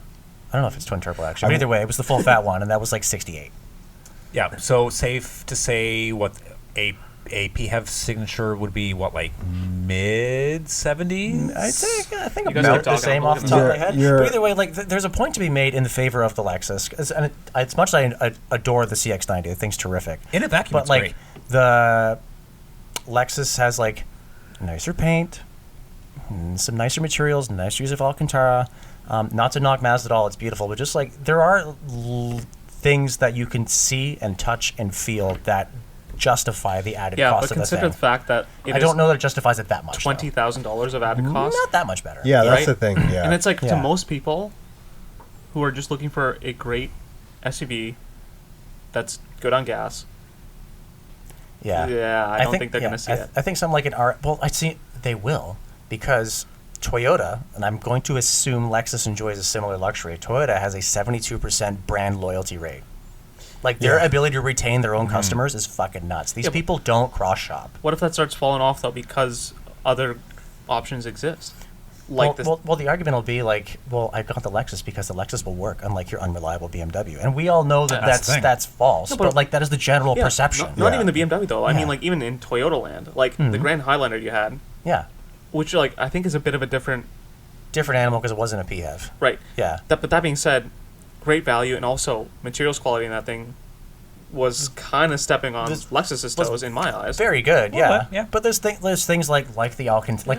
I don't know if it's twin turbo actually. But either way, it was the full fat one, and that was like 68. Yeah. So safe to say what a PHEV signature would be, what, like mid 70s? I think You guys about keep the talking, same I'm off the looking top of at my head. You're- But either way, like there's a point to be made in the favor of the Lexus, and it's much as I adore the CX-90. The thing's terrific. In a vacuum, But it's like great. the Lexus has like nicer paint, some nicer materials, nicer use of Alcantara. Not to knock Mazda at all, it's beautiful, but just like there are things that you can see and touch and feel that justify the added Yeah, cost but of the consider thing. the fact that I don't know that it justifies it that much. $20,000 of added cost. Not that much better. Yeah, that's Right? the thing. Yeah. And it's like to Yeah. most people who are just looking for a great SUV that's good on gas. Yeah. I don't think they're gonna see it. I think something like an R. Well, I see they will, because Toyota, and I'm going to assume Lexus enjoys a similar luxury. Toyota has a 72% brand loyalty rate. Like their ability to retain their own customers is fucking nuts. These people don't cross shop. What if that starts falling off though because other options exist? Like Well, the argument will be like, well, I got the Lexus because the Lexus will work, unlike your unreliable BMW. And we all know that That's the thing. that's false. No, but but- like that is the general Yeah, perception. Not Yeah. even the BMW though. I Yeah. mean, like even in Toyota land, like the Grand Highlander you had, Yeah, which like I think is a bit of a different. different animal because it wasn't a PHEV. Right. Yeah. But that being said, great value and also materials quality in that thing was kind of stepping on This Lexus's toes in my eyes. Very good, yeah. bit, yeah. But there's things like the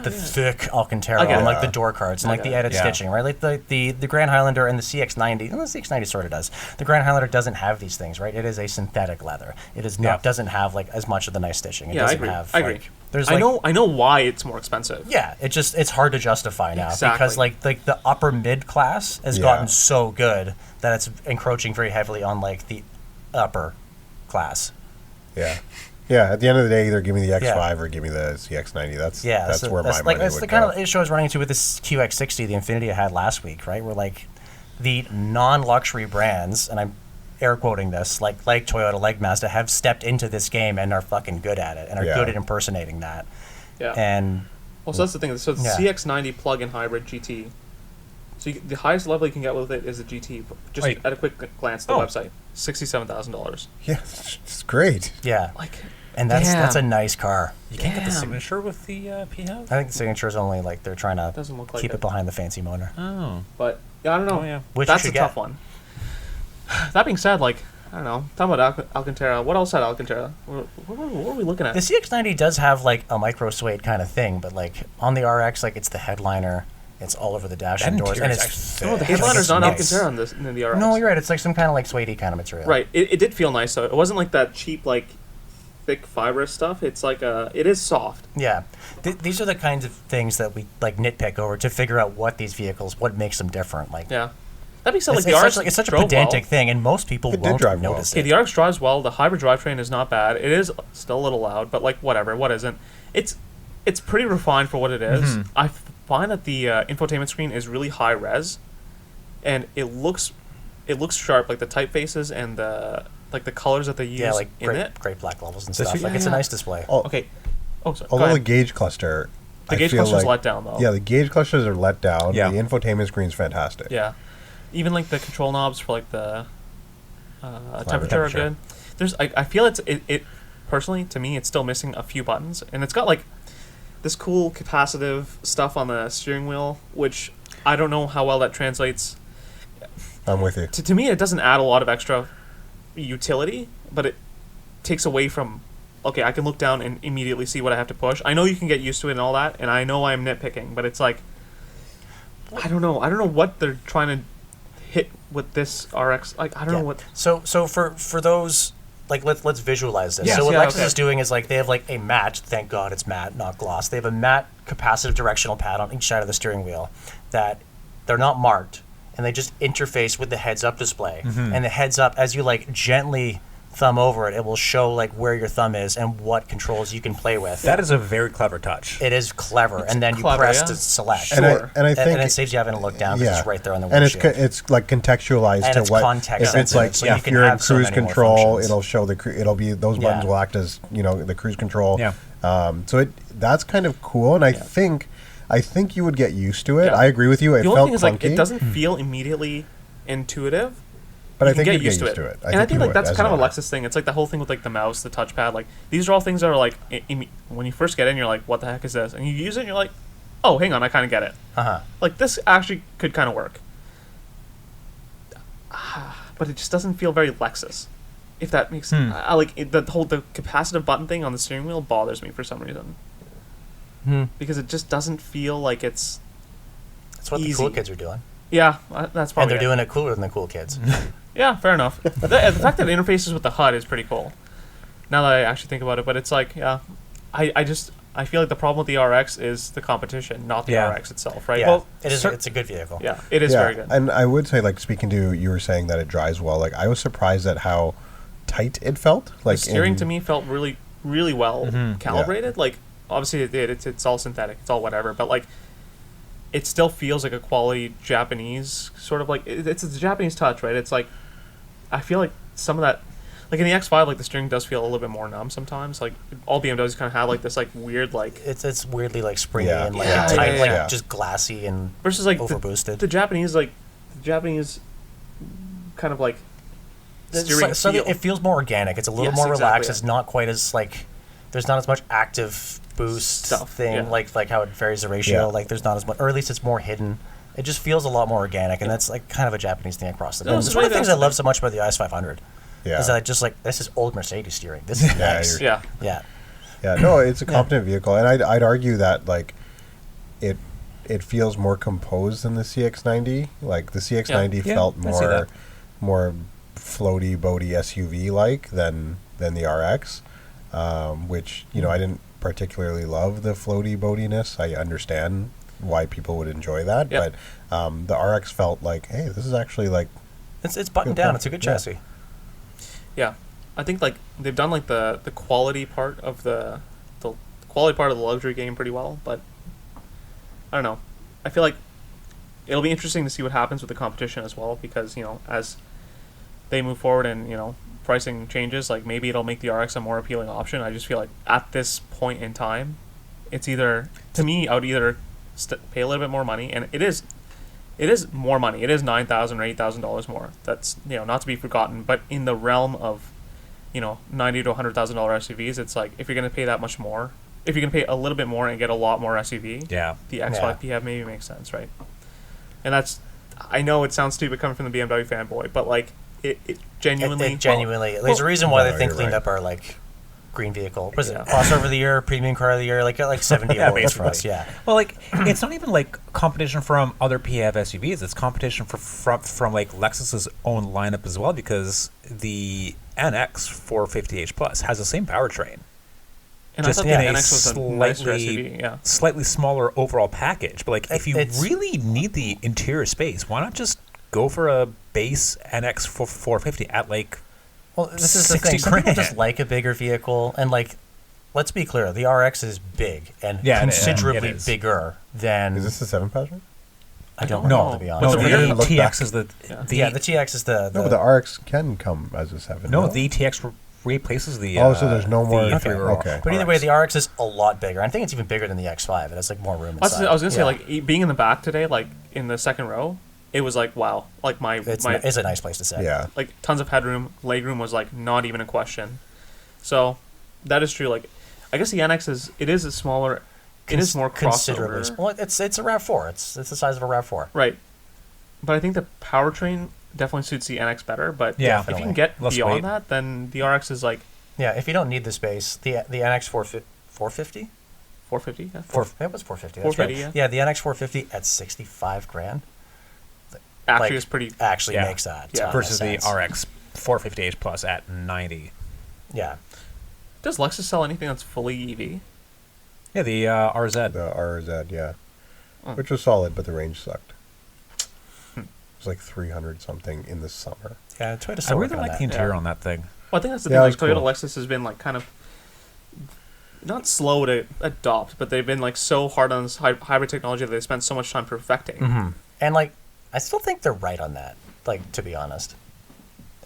the thick Alcantara, I get and it. like the door cards, and I like the get it. added Yeah. stitching, right? Like the Grand Highlander and the CX-90. And the CX-90 sort of does. The Grand Highlander doesn't have these things, right? It is a synthetic leather. It is not doesn't have like as much of the nice stitching. It Yeah, I doesn't agree. have. I agree. Like, there's I like, know why it's more expensive. Yeah, it's hard to justify now Exactly. because like the upper mid class has Yeah. gotten so good that it's encroaching very heavily on like the upper class. Yeah. Yeah. At the end of the day, either give me the X5 Yeah. or give me the CX-90. That's So where my like, money that's would the kind go. of issue I was running into with this QX60, the Infiniti I had last week, right? Where like the non-luxury brands, and I'm air quoting this, like Toyota, like Mazda, have stepped into this game and are fucking good at it and are Yeah. good at impersonating that. Yeah. And Well, so that's the thing. So the Yeah. CX-90 plug-in hybrid GT. So the highest level you can get with it is the GT. Just Wait. at a quick glance at the Oh. website, $67,000. Yeah. It's great. yeah, Like, and that's a damn. nice car. You can't get the Damn. signature with the PHEV? I think the signature is only like they're trying to Doesn't look like keep it. it behind the fancy motor. Oh. but yeah, I don't know. Oh, yeah. Which That's you a should tough get. one. That being said, like I don't know. Talking about Alcantara. What else had Alcantara? What are we looking at? The CX-90 does have like a micro suede kind of thing, but like on the RX, like it's the headliner. It's all over the dash and doors, and interior's it's actually No, the thick. headliner's Like, not it's Alcantara nice. in the RX. No, you're right. It's like some kind of like suede kind of material. Right. It did feel nice though. It wasn't like that cheap like thick fibrous stuff. It's like it is soft. Yeah, these are the kinds of things that we like nitpick over to figure out what makes them different. Like, Yeah. That being said, like it's, the it's RX such, it's such a drove pedantic well. thing, and most people It did won't drive well. notice Okay, it. the RX drives well. The hybrid drivetrain is not bad. It is still a little loud, but like whatever. What isn't? It's pretty refined for what it is. Mhm. I find that the infotainment screen is really high res, and it looks sharp. Like the typefaces and the colors that they use Yeah, like in it. great black levels and This- stuff. Like it's a yeah. nice display. Oh, Okay. Oh, sorry. Go although the ahead. gauge cluster, The I gauge feel cluster's like, let down though. Yeah, the gauge clusters are let down. Yeah. The infotainment screen's fantastic. Yeah. Even like the control knobs for like the temperature are good. I feel it personally to me it's still missing a few buttons, and it's got like this cool capacitive stuff on the steering wheel, which I don't know how well that translates. I'm with you. To me, it doesn't add a lot of extra utility, but it takes away from okay, I can look down and immediately see what I have to push. I know you can get used to it and all that, and I know I'm nitpicking, but it's like, I don't know what they're trying to hit with this RX. Like, I don't know what. So for those, like, let's visualize this. Yes. So what Yeah, Lexus okay. is doing is, like, they have, like, a matte, thank God it's matte, not gloss. They have a matte capacitive directional pad on each side of the steering wheel that they're not marked, and they just interface with the heads-up display. And the heads-up, as you, like, gently thumb over it, it will show, like, where your thumb is and what controls you can play with. That is a very clever touch. It is clever, and then clever, you press yeah. to select. Sure. And I think and it saves you having to look down because it's right there on the and windshield. it's like contextualized And to it's what context if it's like sensitive, so you if can you're in have so cruise many more control, functions. it'll show it'll be those buttons will act as the cruise control. Yeah. So that's kind of cool, and I think you would get used to it. Yeah. I agree with you. It The only felt thing is, clunky, like, it doesn't feel immediately intuitive. but You I can think get you'd used to it. And I think, you like, would, that's as kind of a well. Lexus thing. It's like the whole thing with, like, the mouse, the touchpad. Like, these are all things that are like, when you first get in, you're like, what the heck is this? And you use it, and you're like, oh, hang on, I kind of get it. Like, this actually could kind of work. But it just doesn't feel very Lexus. If that makes sense. The capacitive button thing on the steering wheel bothers me for some reason. Because it just doesn't feel like it's That's what easy. the cool kids are doing. Yeah, that's probably And they're it. doing it cooler than the cool kids. Yeah, fair enough. The fact that it interfaces with the HUD is pretty cool. Now that I actually think about it, but it's like, yeah, I feel like the problem with the RX is the competition, not the RX itself, right? Yeah, Well, it's a good vehicle. yeah, it is very good. And I would say, like, speaking to you were saying that it drives well. Like, I was surprised at how tight it felt. Like, The steering to me felt really, really well calibrated. Like, obviously it did. It's all synthetic. It's all whatever. But, like, it still feels like a quality Japanese sort of, like, it's a Japanese touch, right? It's like, I feel like some of that, like in the X5, like the steering does feel a little bit more numb sometimes. Like all BMWs kind of have like this like weird like It's weirdly like springy Yeah. and like Yeah, tight, yeah, like yeah. just glassy and versus like overboosted. the Japanese kind of like steering so feel. it feels more organic. It's a little Yes, more exactly, relaxed. yeah. It's not quite as like there's not as much active boost Stuff, thing yeah. like how it varies the ratio. Yeah. Like there's not as much, or at least it's more hidden. It just feels a lot more organic, and that's like kind of a Japanese thing across the board. No, It's it's one of the really things I that's love so much about the IS500. Yeah. Is that I just like this is old Mercedes steering. This is Yeah, nice. yeah. Yeah. Yeah, no, it's a competent vehicle, and I'd argue that like it feels more composed than the CX-90. Like the CX-90 Yeah, felt I see that. more floaty, boaty SUV like than the RX, which I didn't particularly love the floaty boatiness. I understand why people would enjoy that, Yep. but the RX felt like, hey, this is actually like It's buttoned Good down. point. It's a good Yeah. chassis. Yeah, I think like they've done like the quality part of the quality part of the luxury game pretty well, but I don't know. I feel like it'll be interesting to see what happens with the competition as well, because as they move forward and pricing changes, like maybe it'll make the RX a more appealing option. I just feel like at this point in time, it's either to me I would either pay a little bit more money, and it is more money. It is $9,000 or $8,000 more. That's not to be forgotten. But in the realm of $90,000 to $100,000 SUVs, it's like if you're going to pay that much more, if you're going to pay a little bit more and get a lot more SUV, Yeah. the X5 PHEV maybe makes sense, right? And that's, I know it sounds stupid coming from the BMW fanboy, but like it genuinely, There's a reason why no, they think you're cleaned right. up our like green vehicle. What is Yeah. it? Crossover of the year, premium car of the year, like 70 Yeah, awards for us. basically. Yeah. Well, like it's not even like competition from other PHEV SUVs. It's competition from like Lexus's own lineup as well, because the NX 450h Plus has the same powertrain, and just I thought in the a NX was a nicer SUV. Yeah, slightly smaller overall package. But like, if you It's- really need the interior space, why not just go for a base NX 450 at like Well, this is the 60 thing. Some people grand. just like a bigger vehicle, and like, let's be clear, the RX is big and Yeah, it is. considerably It is. bigger than. is this a 7-passenger? I don't don't know, know. to be no, honest. But the we didn't look TX back. is the TX is the. No, but the RX can come as a 7. no, the TX replaces the Oh, so there's no more- the okay, inferior okay. But either way, RX. the RX is a lot bigger. I think it's even bigger than the X5. It has like more room I was inside. gonna say Yeah. like being in the back today, like in the second row, it was like wow, like it's a nice place to sit. Yeah. like tons of headroom, legroom was like not even a question. So that is true. Like I guess the NX is a smaller, it is more considerably. crossover, Well, it's a RAV4. It's the size of a RAV4. right? But I think the powertrain definitely suits the NX better. But Yeah, if you definitely. can get Less beyond weight. that, then the RX is like Yeah, if you don't need the space, the NX 450? 450. Yeah. It was 450. That's 450. right. Yeah, the NX 450 at 65 grand. Actually, is pretty. Actually makes that. Yeah. Versus the RX 450h Plus at 90. Yeah. Does Lexus sell anything that's fully EV? Yeah, the RZ. The RZ, yeah. Which was solid, but the range sucked. It was like 300 something in the summer. Yeah, Toyota. I really like the interior on that thing. Well, I think that's the Yeah, thing. it's Like Toyota cool. Lexus has been like kind of not slow to adopt, but they've been like so hard on this hybrid technology that they spent so much time perfecting. Mm-hmm. And like, I still think they're right on that. Like, to be honest,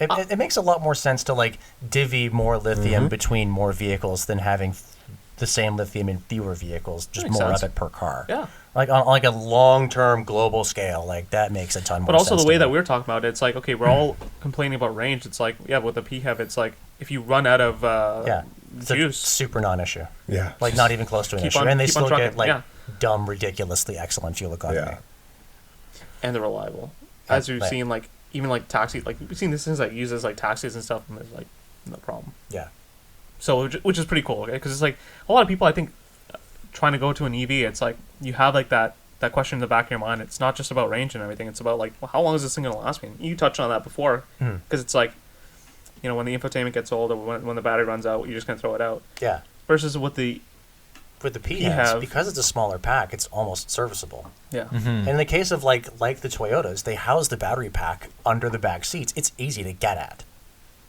it makes a lot more sense to like divvy more lithium between more vehicles than having the same lithium in fewer vehicles, just Makes more sense. of it per car. Yeah. Like on like a long-term global scale, like that makes a ton more But also sense the way to that me. we're talking about it, it's like, okay, we're all complaining about range. It's like, yeah, with the PHEV, it's like if you run out of it's a juice, super non-issue. Yeah. Like not even close to an keep issue, on- and they keep on still get trucking, like yeah. dumb, ridiculously excellent fuel economy. Yeah. and they're reliable. As we've Right. seen, like even like taxi, like we've seen these things like used as like taxis and stuff, and there's like no problem. Yeah. So which is pretty cool, okay? Because it's like a lot of people, I think, trying to go to an EV, it's like you have like that question in the back of your mind. It's not just about range and everything. It's about like, well, how long is this thing gonna last me? And you touched on that before, because it's like, you know, when the infotainment gets old or when the battery runs out, you're just gonna throw it out. Yeah. Versus with the With the PHEVs, PHEV. because it's a smaller pack, it's almost serviceable. yeah. And in the case of like the Toyotas, they house the battery pack under the back seats. It's easy to get at.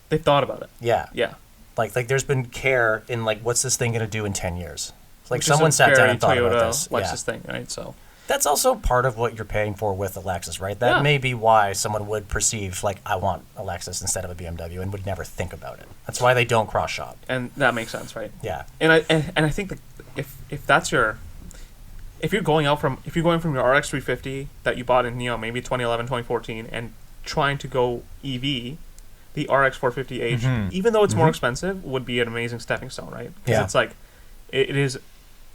They thought about it. Yeah. Yeah. Like there's been care in like what's this thing going to do in 10 years? Like Which is someone a sat down very and thought Toyota about this. Lexus Yeah. thing, right? So That's also part of what you're paying for with a Lexus, right? That Yeah. may be why someone would perceive like I want a Lexus instead of a BMW and would never think about it. That's why they don't cross shop. and that makes sense, right? Yeah. And I think that if that's your if you're going from your RX 350 that you bought in maybe 2011 2014 and trying to go EV, the RX 450h, even though it's more expensive, would be an amazing stepping stone, right? Because Yeah. it's like it is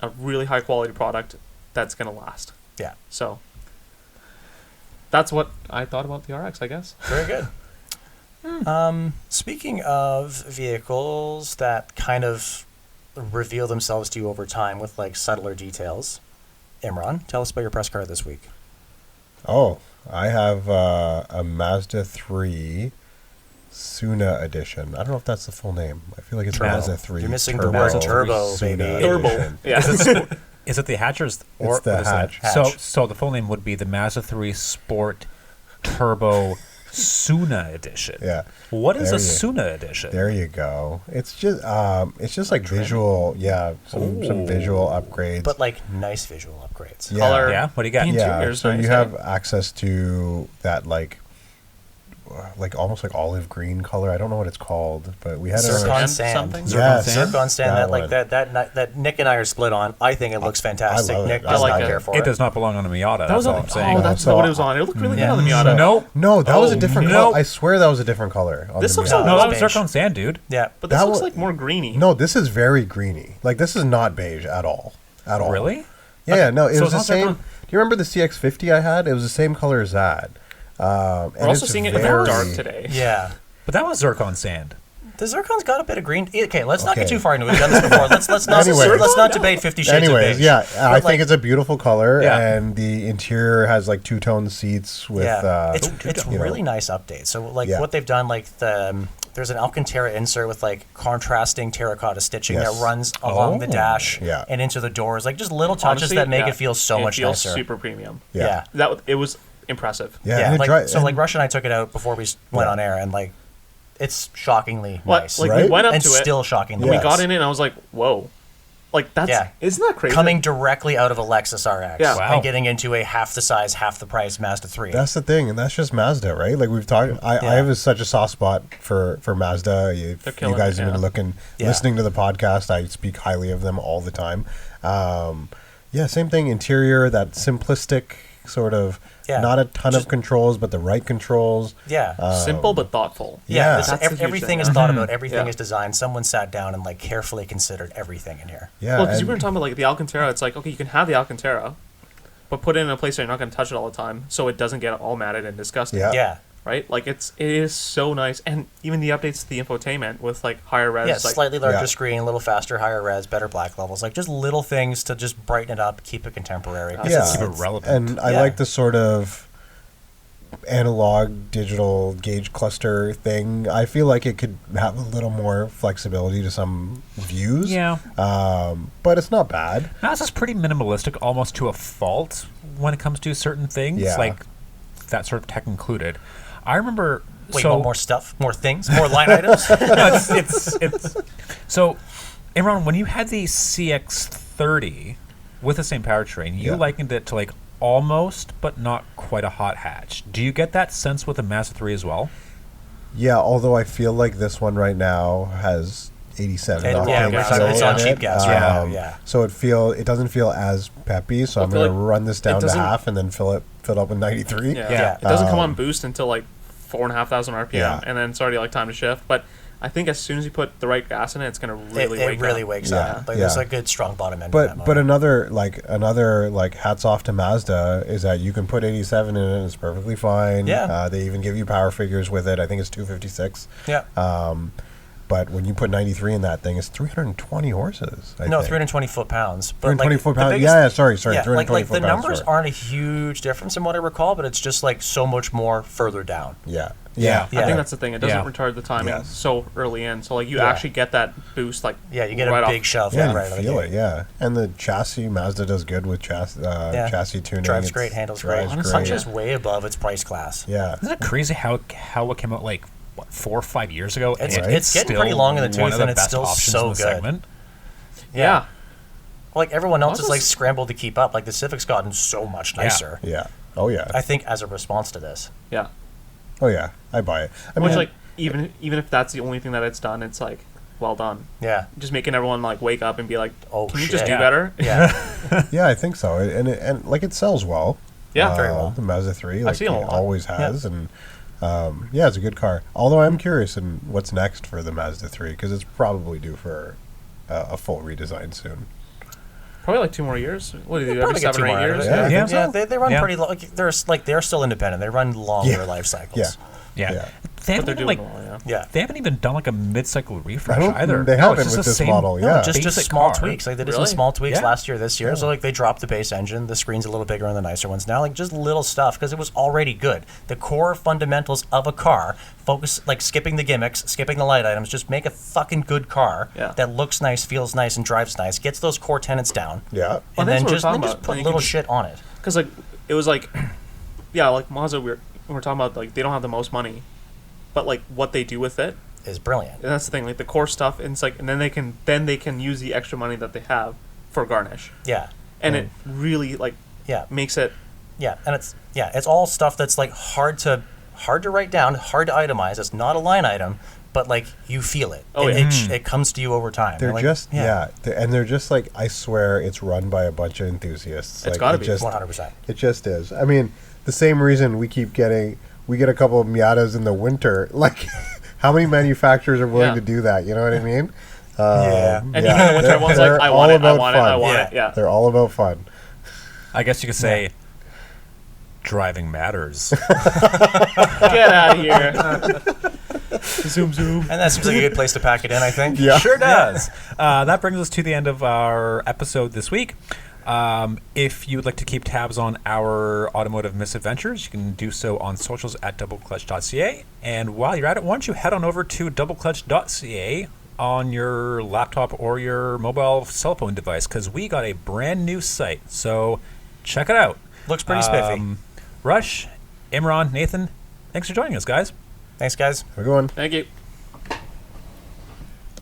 a really high quality product that's gonna last. Yeah. So that's what I thought about the RX, I guess. Very good. Speaking of vehicles that kind of reveal themselves to you over time with like subtler details, Imran, tell us about your press car this week. Oh, I have a Mazda 3 Suna edition. I don't know if that's the full name. I feel like it's Turbo. Mazda 3. You're missing the word turbo, Suna baby. Turbo. edition. Yeah. Is it the hatchers or It's the what is that? hatch. So the full name would be the Mazda 3 Sport Turbo Suna Edition. Yeah. What is There a you- Suna Edition? There you go. It's just like visual, some Ooh. visual upgrades. But like nice visual upgrades. yeah. Color. Yeah. What do you got? Paint. Yeah, Interior's so nice, you eh? have access to that like almost like olive green color. I don't know what it's called, but we had Zircon a sand. something? Yes. Zircon sand. That That like one. that Nick and I are split on. I think it looks fantastic. love it. Nick I does like not it. care for It does not belong on a Miata. That That's was all on I'm saying. Oh, that's So not what it was on. It looked really good Yeah. on the Miata. No. No, that was a Oh, different no. color. I swear that was a different color. On This the looks Miata. like No, that was beige. Zircon Sand, dude. Yeah. But this That looks wa- like more greeny. No, this is very greeny. Like this is not beige at all. At all. Really? Yeah, no, it So was it's the not same. Zircon- Do you remember the CX-50 I had? It was the same color as that. We're also seeing it in the dark today. Yeah. But that was Zircon Sand. The Zircon's got a bit of green. Okay, let's not get Okay. too far into it. We've done this before. Let's not Anyways. let's not debate 50 Shades of Anyways, Beige. yeah, I But, think it's a beautiful color, Yeah. and the interior has like two-tone seats with. it's you know. really nice update. So like Yeah. what they've done, like there's an Alcantara insert with like contrasting terracotta stitching Yes. that runs along the Oh. dash Yeah. and into the doors, like just little touches Honestly, that make yeah, it feel so much feels nicer. super premium. Yeah. It was impressive. Yeah, Yeah, and it like, dri- so and- like Rush and I took it out before we went Yeah. on air, and like it's shockingly Like, nice, like Right? we went up and to still it, shockingly and we Yes. nice. got in it, and I was like, "Whoa!" Like that's Yeah. isn't that crazy? Coming directly out of a Lexus RX Yeah. Wow. and getting into a half the size, half the price Mazda 3. That's the thing, and that's just Mazda, right? Like we've talked. I have such a soft spot for Mazda. If They're you killing guys it, have been Yeah. listening to the podcast, I speak highly of them all the time. Yeah, same thing. Interior, that simplistic sort of, Yeah. not a ton Just- of controls, but the right controls. yeah. simple but thoughtful. Yeah. this- That's a huge everything thing. is thought about. Everything Yeah. is designed. Someone sat down and like carefully considered everything in here. Yeah, Well, because and- we were talking about like the Alcantara, it's like okay, you can have the Alcantara, but put it in a place where you're not going to touch it all the time, so it doesn't get all matted and disgusting. Yeah. Yeah. right? Like it is so nice, and even the updates to the infotainment with like higher res, Yeah, like, slightly larger screen, a little faster, higher res, better black levels, like just little things to just brighten it up, keep it contemporary. Keep it relevant. And I like the sort of analog digital gauge cluster thing. I feel like it could have a little more flexibility to some views. Yeah. But it's not bad. Mazda's pretty minimalistic, almost to a fault, when it comes to certain things, like that sort of tech included. I remember. Wait, you want more stuff, more things, more line items? No, it's so, Imran, when you had the CX-30 with the same powertrain, you likened it to like almost, but not quite a hot hatch. Do you get that sense with the Mazda 3 as well? Yeah, although I feel like this one right now has 87 it's on cheap gas. So it doesn't feel as peppy. So I'm going to run this down to half and then fill it up with 93. It doesn't come on boost until like 4,500 RPM, and then it's already like time to shift. But I think as soon as you put the right gas in it, it's going to really wake up. It really wakes up. Like there's a good strong bottom end. But another hats off to Mazda is that you can put 87 in it and it's perfectly fine. Yeah. They even give you power figures with it. I think it's 256. Yeah. But when you put 93 in that thing, it's 320 horses. I think. 320 foot-pounds. But 320 like, foot-pounds. Sorry. Yeah, 320 the numbers aren't a huge difference in what I recall, but it's just like so much more further down. Yeah. I think that's the thing. It doesn't retard the timing so early in. So like you actually get that boost like you get right a big shove. Yeah, right you feel it. Yeah, and the chassis Mazda does good with chassis tuning. Drives great, handles great. Punches way above its price class. Yeah, isn't it crazy how it came out like 4 or 5 years ago? It's getting pretty long in the tooth, and it's still so good. Segment. Yeah. Like everyone else is like scrambled to keep up. Like the Civic's gotten so much nicer. Yeah. Oh yeah. I think as a response to this. Yeah. Oh yeah, I buy it. I mean, like even if that's the only thing that it's done, it's like well done. Yeah. Just making everyone like wake up and be like, oh, can you just do better? Yeah. Yeah, I think so. And like it sells well. Yeah, very well. The Mazda 3, like I've seen it always has, and it's a good car. Although I'm curious in what's next for the Mazda 3 because it's probably due for a full redesign soon. Probably like 2 more years. What do they do? Every 7 or 8 years? Yeah. They run pretty long. They're still independent. They run longer life cycles. Yeah. They haven't even they haven't even done like a mid-cycle refresh either. They haven't with this model. Just small tweaks. Like they did some small tweaks last year, this year. So like they dropped the base engine. The screen's a little bigger on the nicer ones now. Like just little stuff because it was already good. The core fundamentals of a car. Focus like skipping the gimmicks, skipping the light items. Just make a fucking good car that looks nice, feels nice, and drives nice. Gets those core tenets down. Yeah. And then just put little shit on it. Because like it was like like Mazda. We're talking about like they don't have the most money, but like what they do with it is brilliant. And that's the thing, like the core stuff, and it's like, and then they can use the extra money that they have for garnish. Yeah. And it really like makes it. Yeah, and it's all stuff that's like hard to write down, hard to itemize. It's not a line item, but like you feel it. It comes to you over time. They're just and they're just like, I swear it's run by a bunch of enthusiasts. It's got to be 100%. It just is. I mean, the same reason we get a couple of Miatas in the winter. Like, how many manufacturers are willing to do that? You know what I mean? And even the winter one's like, I want it. Yeah. They're all about fun. I guess you could say driving matters. Get out of here. Zoom. And that seems like a good place to pack it in, I think. Yeah. Sure does. That brings us to the end of our episode this week. If you would like to keep tabs on our automotive misadventures, you can do so on socials at doubleclutch.ca. And while you're at it, why don't you head on over to doubleclutch.ca on your laptop or your mobile cell phone device, because we got a brand new site. So check it out. Looks pretty spiffy. Rush, Imran, Nathan, thanks for joining us, guys. Thanks, guys. Have a good one. Thank you.